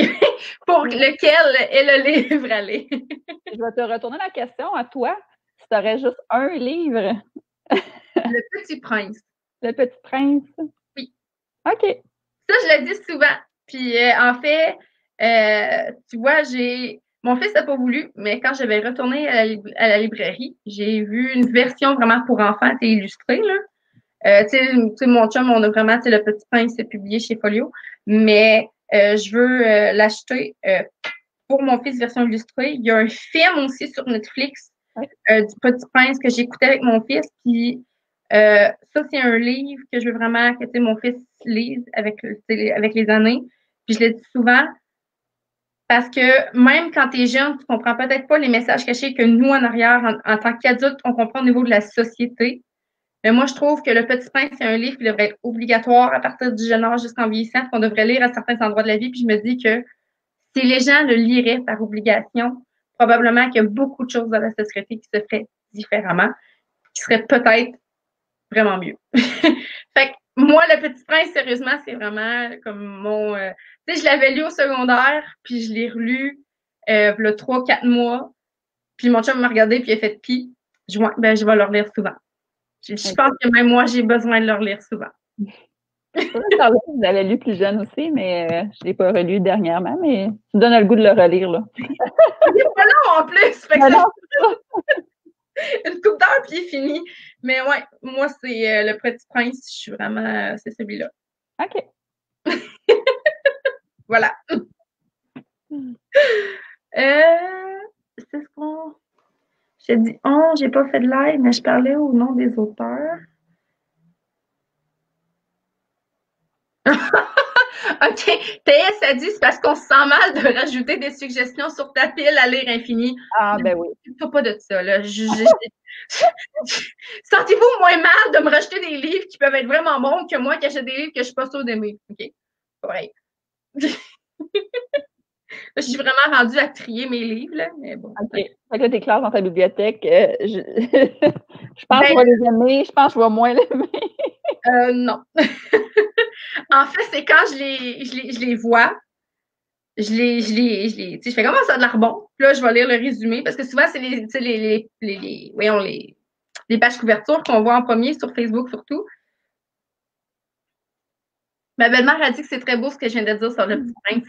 pour lequel est le livre, allez. Je vais te retourner la question à toi. Si tu aurais juste un livre. Le Petit Prince. Le Petit Prince. Oui. OK. Ça, je le dis souvent. Puis, en fait, tu vois, mon fils n'a pas voulu, mais quand j'avais retourné à la librairie, j'ai vu une version vraiment pour enfants et illustrée, là. Tu sais, mon chum, on a vraiment, tu sais, Le Petit Prince, c'est publié chez Folio, mais je veux l'acheter pour mon fils version illustrée. Il y a un film aussi sur Netflix du Petit Prince que j'écoutais avec mon fils. Puis ça, c'est un livre que je veux vraiment que tu sais, mon fils lise avec les années. Puis je le dis souvent parce que même quand tu es jeune, tu comprends peut-être pas les messages cachés que nous, en arrière, en tant qu'adultes, on comprend au niveau de la société. Mais moi, je trouve que Le Petit Prince, c'est un livre qui devrait être obligatoire à partir du jeune âge jusqu'en vieillissant, qu'on devrait lire à certains endroits de la vie. Puis je me dis que si les gens le liraient par obligation, probablement qu'il y a beaucoup de choses dans la société qui se feraient différemment, qui seraient peut-être vraiment mieux. Fait que moi, Le Petit Prince, sérieusement, c'est vraiment comme mon... tu sais, je l'avais lu au secondaire, puis je l'ai relu le 3-4 mois, puis mon chum m'a regardé, puis il a fait « Pis, je vais le relire souvent. » Je pense que même moi, j'ai besoin de le relire souvent. Je l'avais lu plus jeune aussi, mais je ne l'ai pas relu dernièrement, mais tu me donnes le goût de le relire, là. Il est pas long en plus! Fait que ça... une coupe d'heure, puis il est fini. Mais ouais, moi, c'est Le Petit Prince. Je suis vraiment... c'est celui-là. OK. Voilà. C'est ce qu'on... J'ai dit, j'ai pas fait de live, mais je parlais au nom des auteurs. OK. TS a dit, c'est parce qu'on se sent mal de rajouter des suggestions sur ta pile à lire infini. Ah, ben oui. Pas de ça, là. Sentez-vous moins mal de me rajouter des livres qui peuvent être vraiment bons que moi qui achète des livres que je suis pas sûre d'aimer. OK? Ouais. Je suis vraiment rendue à trier mes livres, là, mais bon. OK. Fait que là, tes classes dans ta bibliothèque, je pense que je vais les aimer, je pense que je vais moins l'aimer. Non. En fait, c'est quand je les vois, tu sais, je fais comment ça a de l'air bon. Puis là, je vais lire le résumé, parce que souvent, c'est les pages couvertures qu'on voit en premier sur Facebook, surtout. Ma belle-mère a dit que c'est très beau ce que je viens de dire sur Le Petit Prince.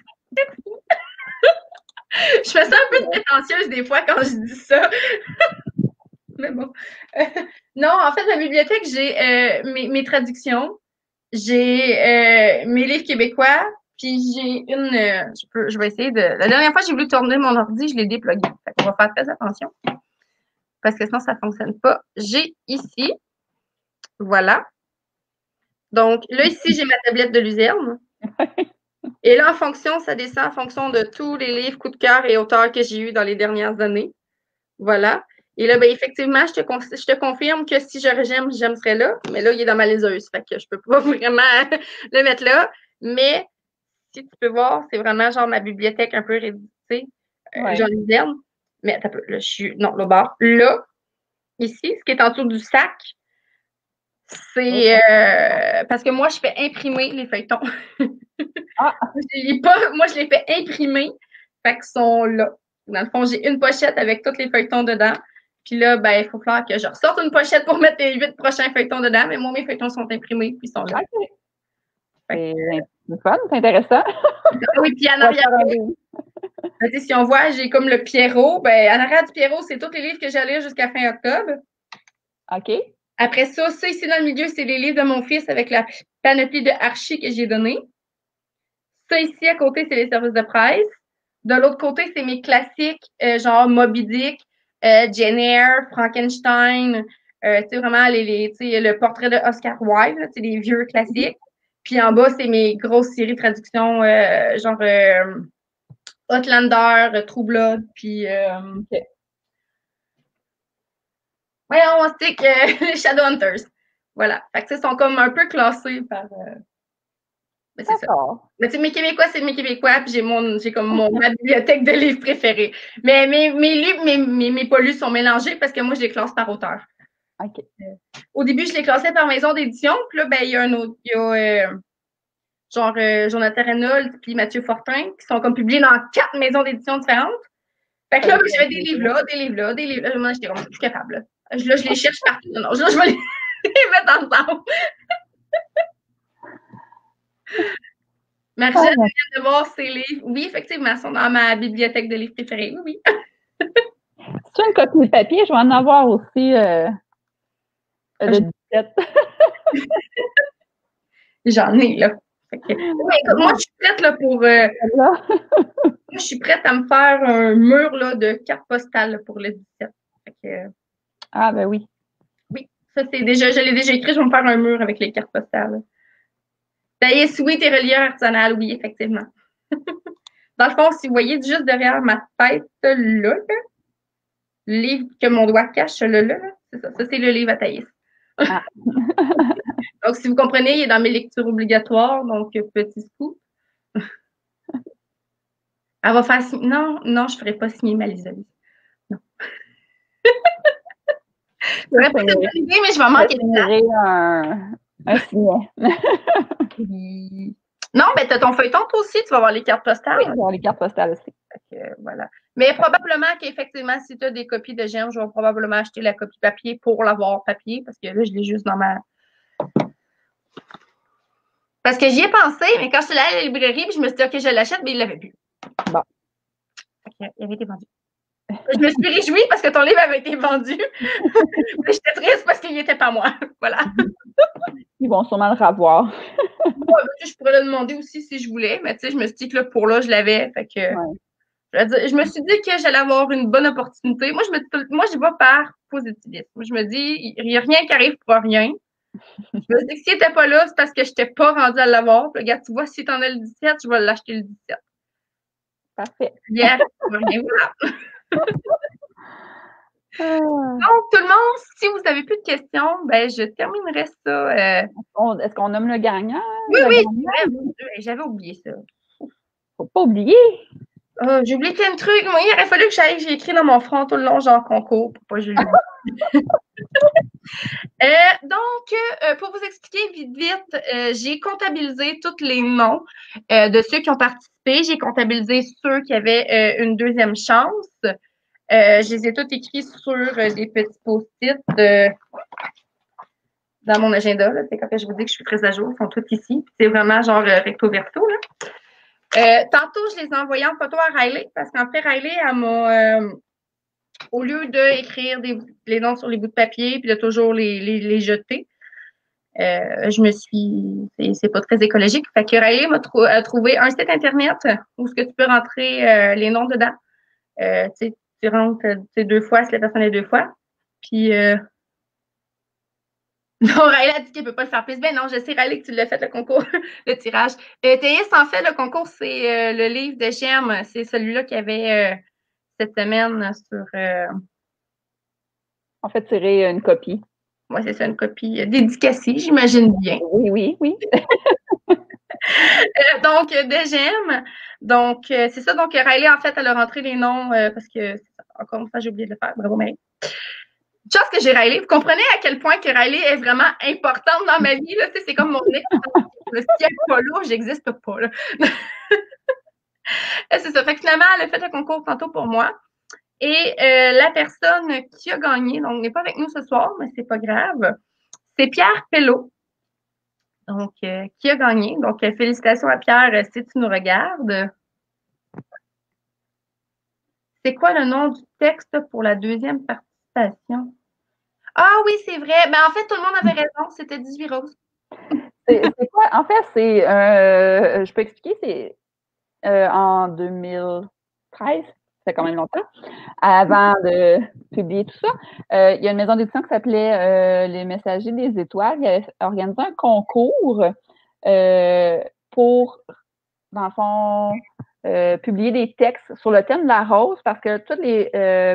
Je me sens un peu prétentieuse des fois quand je dis ça. Mais bon. Non, en fait, la bibliothèque, j'ai mes traductions, j'ai mes livres québécois, puis j'ai je vais essayer de... La dernière fois, j'ai voulu tourner mon ordi, je l'ai déplugué. Fait qu'on va faire très attention, parce que sinon, ça ne fonctionne pas. J'ai ici, voilà. Donc, là, ici, j'ai ma tablette de Luzerne. Et là, ça descend en fonction de tous les livres coup de cœur et auteurs que j'ai eus dans les dernières années. Voilà. Et là, ben, effectivement, je te confirme que si j'aime serais là. Mais là, il est dans ma liseuse. Fait que je peux pas vraiment le mettre là. Mais si tu peux voir, c'est vraiment genre ma bibliothèque un peu réduite. Genre Luzerne. Mais attends un peu. Là, non, là-bas. Là, ici, ce qui est en dessous du sac, c'est parce que moi, je fais imprimer les feuilletons. Ah! Je les lis pas. Moi, je les fais imprimer. Fait qu'ils sont là. Dans le fond, j'ai une pochette avec tous les feuilletons dedans. Puis là, ben, il faut falloir que je ressorte une pochette pour mettre les 8 prochains feuilletons dedans. Mais moi, mes feuilletons sont imprimés, puis ils sont là. OK. C'est fun, c'est intéressant. Oui, puis en arrière, si on voit, j'ai comme le Pierrot. Ben, en arrière du Pierrot, c'est tous les livres que j'allais jusqu'à fin octobre. OK. Après ça, ici dans le milieu, c'est les livres de mon fils avec la panoplie de Archie que j'ai donné. Ça ici à côté, c'est les services de presse. De l'autre côté, c'est mes classiques, genre Moby Dick, Jane Eyre, Frankenstein, tu sais, vraiment le portrait de Oscar Wilde, tu sais, les vieux classiques. Puis en bas, c'est mes grosses séries de traductions, genre Outlander, True Blood, puis on stick les Shadowhunters. Voilà. Fait que, ils sont comme un peu classés par. Mais c'est ça. Mais tu sais, mes Québécois, c'est mes Québécois, puis j'ai comme ma bibliothèque de livres préférés. Mais mes livres, mes pas lus sont mélangés parce que moi, je les classe par auteur. OK. Au début, je les classais par maison d'édition, puis là, ben, il y a un autre, il y a Jonathan Reynolds puis Mathieu Fortin, qui sont comme publiés dans 4 maisons d'édition différentes. Fait que là, j'avais des livres là, des livres là, des livres là. Moi, j'étais comme, je suis plus capable. Là, je les cherche partout. Non, là, je vais les mettre ensemble. Marie-Jeanne vient de voir ces livres. Oui, effectivement, ils sont dans ma bibliothèque de livres préférés. Oui. Si tu as une copie de papier, je vais en avoir aussi le 17. J'en ai, là. Moi, je suis prête là, pour. Moi, je suis prête à me faire un mur là, de cartes postales là, pour le 17. Ah, ben oui. Oui, ça, je l'ai déjà écrit, je vais me faire un mur avec les cartes postales. Taillé sweet et reliure artisanale, oui, effectivement. Dans le fond, si vous voyez juste derrière ma tête, là, le livre que mon doigt cache, là, c'est ça. Ça, c'est le livre à Thaïs. Ah. Donc, si vous comprenez, il est dans mes lectures obligatoires, donc petit scoop. Elle va faire signer. Non, je ne ferai pas signer ma Lisalie. Non. J'aurais pas de bonne idée, mais je vais manquer de un signet. Non, mais tu as ton feuilleton, toi aussi, tu vas avoir les cartes postales. Oui, je vais avoir les cartes postales aussi. Voilà. Mais probablement qu'effectivement, si tu as des copies de Germe, je vais probablement acheter la copie papier pour l'avoir papier, parce que là, je l'ai juste dans ma. Parce que j'y ai pensé, mais quand je suis allée à la librairie, puis je me suis dit, OK, je l'achète, mais il ne l'avait plus. Bon. Il avait été vendu. Je me suis réjouie parce que ton livre avait été vendu. Mais j'étais triste parce qu'il n'était pas moi. Voilà. Ils vont sûrement le revoir. Je pourrais le demander aussi si je voulais, mais tu sais, je me suis dit que là, pour là, je l'avais. Fait que. Ouais. Je me suis dit que j'allais avoir une bonne opportunité. Moi, je vais par positivisme. Je me dis, il n'y a rien qui arrive pour rien. Je me dis que s'il n'était pas là, c'est parce que je n'étais pas rendue à l'avoir. Puis, regarde, tu vois, si tu en as le 17, je vais l'acheter le 17. Parfait. Yes, rien, voilà. Donc, tout le monde, si vous n'avez plus de questions, ben, je terminerai ça. Est-ce qu'on nomme le gagnant? Oui, j'avais oublié ça. Faut pas oublier. J'ai oublié plein de trucs. Moi, il aurait fallu que j'ai écrit dans mon front tout le long, genre concours, pour pas que je l'oublie. Donc, pour vous expliquer vite, j'ai comptabilisé tous les noms de ceux qui ont participé. J'ai comptabilisé ceux qui avaient une deuxième chance. Je les ai tous écrits sur des petits post-it dans mon agenda. C'est quand je vous dis que je suis très à jour. Ils sont tous ici. C'est vraiment genre recto verso. Tantôt, je les ai envoyés en photo à Riley parce qu'en fait, Riley, elle m'a, au lieu d'écrire les noms sur les bouts de papier puis de toujours les jeter, c'est pas très écologique. Fait que Riley a trouvé un site Internet où ce que tu peux rentrer les noms dedans. Tu rentres 2 fois si la personne est 2 fois. Puis, non, Riley a dit qu'elle ne peut pas le faire plus. Ben non, je sais, Riley, que tu l'as fait, le concours, le tirage. Théis, en fait, le concours, c'est le livre de Germe. C'est celui-là qu'il y avait cette semaine sur. En fait, tirer une copie. Oui, c'est ça, une copie dédicacée, j'imagine bien. Oui. Donc, de Germe. Donc, c'est ça. Donc, Riley, en fait, elle a rentré les noms parce que, encore une fois, j'ai oublié de le faire. Bravo, Marie. Chose que j'ai Riley. Vous comprenez à quel point que Riley est vraiment importante dans ma vie. Là, c'est comme mon S'il n'y a pas là, j'existe pas. Là. C'est ça. Fait que finalement, elle a fait le concours tantôt pour moi. Et la personne qui a gagné, donc n'est pas avec nous ce soir, mais c'est pas grave, c'est Pierre Pelot. Donc, qui a gagné. Donc, félicitations à Pierre si tu nous regardes. C'est quoi le nom du texte pour la deuxième participation? Ah oui, c'est vrai. Ben, en fait, tout le monde avait raison. C'était 18 roses. C'est quoi? En fait, c'est je peux expliquer, c'est en 2013, ça fait quand même longtemps, avant de publier tout ça. Il y a une maison d'édition qui s'appelait Les Messagers des Étoiles. Il avait organisé un concours pour, dans le fond, publier des textes sur le thème de la rose, parce que tous les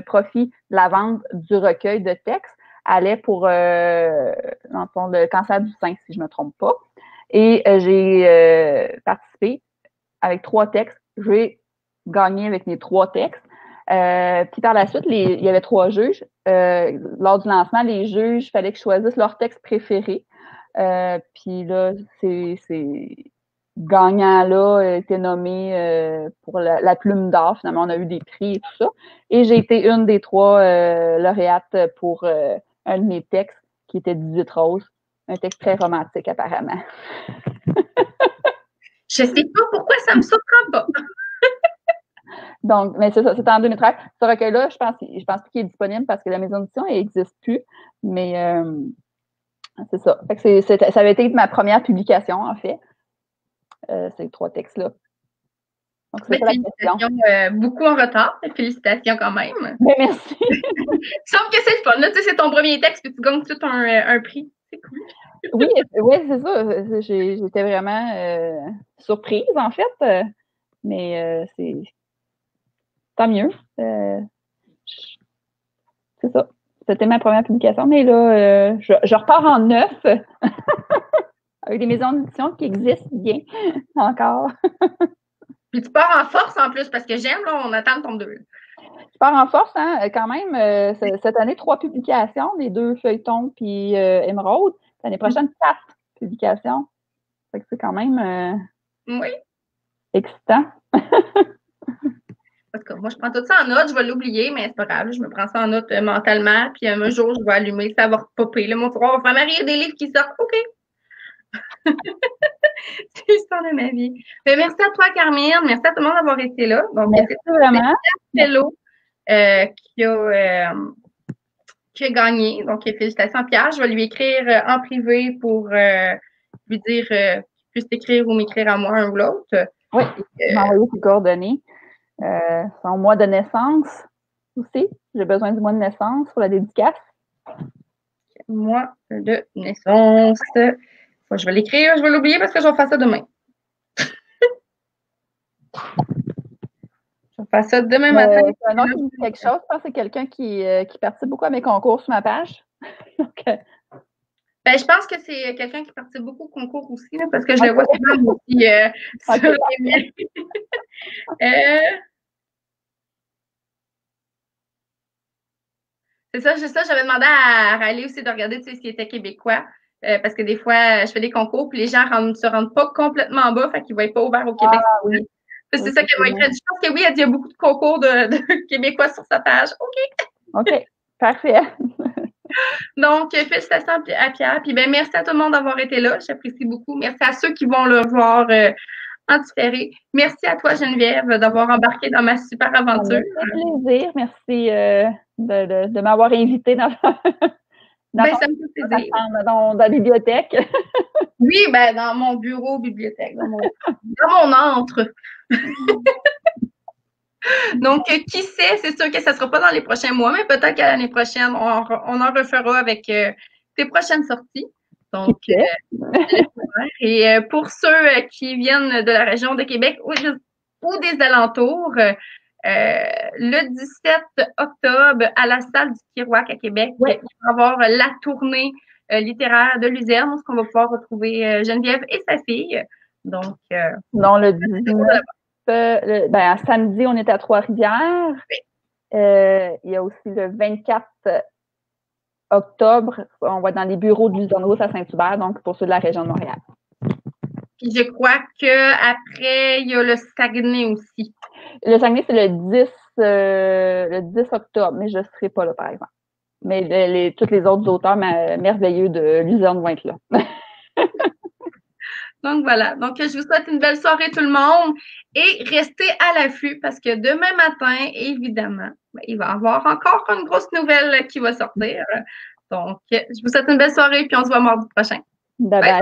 profits de la vente du recueil de textes allaient pour, dans le fond, le cancer du sein, si je ne me trompe pas. Et j'ai participé avec 3 textes. J'ai gagné avec mes 3 textes. Puis par la suite, il y avait 3 juges. Lors du lancement, les juges, il fallait qu'ils choisissent leur texte préféré. Puis là, ces gagnants-là a été nommé pour la Plume d'Or. Finalement, on a eu des prix et tout ça. Et j'ai été une des 3 lauréates pour un de mes textes qui était 18 roses. Un texte très romantique, apparemment. Je sais pas pourquoi ça me surprend pas. Donc, mais c'est ça, c'était en 2013. Ce recueil-là, je pense pas qu'il est disponible parce que la maison d'édition, elle n'existe plus. Mais c'est ça. Fait que ça avait été ma première publication, en fait. Ces 3 textes-là. Donc, c'est ça la question. Beaucoup en retard, mais félicitations quand même. Mais merci. Il semble que c'est le fun. Là, tu sais, c'est ton premier texte puis tu gagnes tout un prix. C'est cool. Oui, c'est ça. J'étais vraiment surprise, en fait. Mais c'est tant mieux. C'est ça. C'était ma première publication. Mais là, je repars en neuf avec des maisons d'édition qui existent bien encore. Puis tu pars en force en plus parce que j'aime, là, on attend le tome 2. Je pars en force, hein, quand même. Cette année, 3 publications, les 2 feuilletons puis Émeraude. L'année prochaine, 4 publications. Fait que c'est quand même oui. Excitant. Parce que moi, je prends tout ça en note, je vais l'oublier, mais c'est pas grave, je me prends ça en note mentalement, puis un jour, je vais allumer, ça va popper. Là, mon tiroir va faire Marie, des livres qui sortent. OK. C'est l'histoire de ma vie. Mais merci à toi, Carmine. Merci à tout le monde d'avoir été là. Donc, merci vraiment. Fellow qui a gagné. Donc, félicitations à Pierre. Je vais lui écrire en privé pour lui dire qu'il puisse t'écrire ou m'écrire à moi, un ou l'autre. Oui, m'envoyer ses coordonnées. Son mois de naissance aussi. J'ai besoin du mois de naissance pour la dédicace. Mois de naissance. Je vais l'écrire, je vais l'oublier parce que je vais faire ça demain. Je vais faire ça demain matin. Un autre qui me dit quelque chose, je pense que c'est quelqu'un qui participe beaucoup à mes concours sur ma page. Donc, ben, je pense que c'est quelqu'un qui participe beaucoup au concours aussi, là, parce que je le vois souvent aussi sur les mails. C'est ça, j'avais demandé à Riley aussi de regarder s'il était québécois. Parce que des fois, je fais des concours, puis les gens ne se rendent pas complètement en bas, fait qu'ils ne vont être pas ouverts au Québec. Oui. C'est ça qu'elle m'a écrit. Je pense que oui, elle dit qu'il y a beaucoup de concours de Québécois sur sa page. OK. OK, parfait. Donc, félicitations à Pierre. Puis, ben, merci à tout le monde d'avoir été là. J'apprécie beaucoup. Merci à ceux qui vont le voir en différé. Merci à toi, Geneviève, d'avoir embarqué dans ma super aventure. Ça me fait plaisir. Merci de m'avoir invité dans ça me fait plaisir. Dans la bibliothèque. Oui, ben, dans mon bureau bibliothèque, dans mon antre. Donc, qui sait, c'est sûr que ça ne sera pas dans les prochains mois, mais peut-être qu'à l'année prochaine, on en refera avec tes prochaines sorties. Donc, et pour ceux qui viennent de la région de Québec ou des alentours, le 17 octobre, à la salle du Kirouac à Québec, il va y avoir la tournée littéraire de Luzerne, où on va pouvoir retrouver Geneviève et sa fille. Donc, non, le 19, samedi, on est à Trois-Rivières. Oui. Il y a aussi le 24 octobre, on va être dans les bureaux de Luzerne à Saint-Hubert, donc pour ceux de la région de Montréal. Puis je crois qu'après, il y a le Saguenay aussi. Le Saguenay, c'est le 10 octobre, mais je ne serai pas là, par exemple. Mais tous les autres auteurs merveilleux de Luzerne vont être là. Donc voilà. Donc je vous souhaite une belle soirée tout le monde et restez à l'affût parce que demain matin, évidemment, il va y avoir encore une grosse nouvelle qui va sortir. Donc je vous souhaite une belle soirée puis on se voit mardi prochain. Bye bye.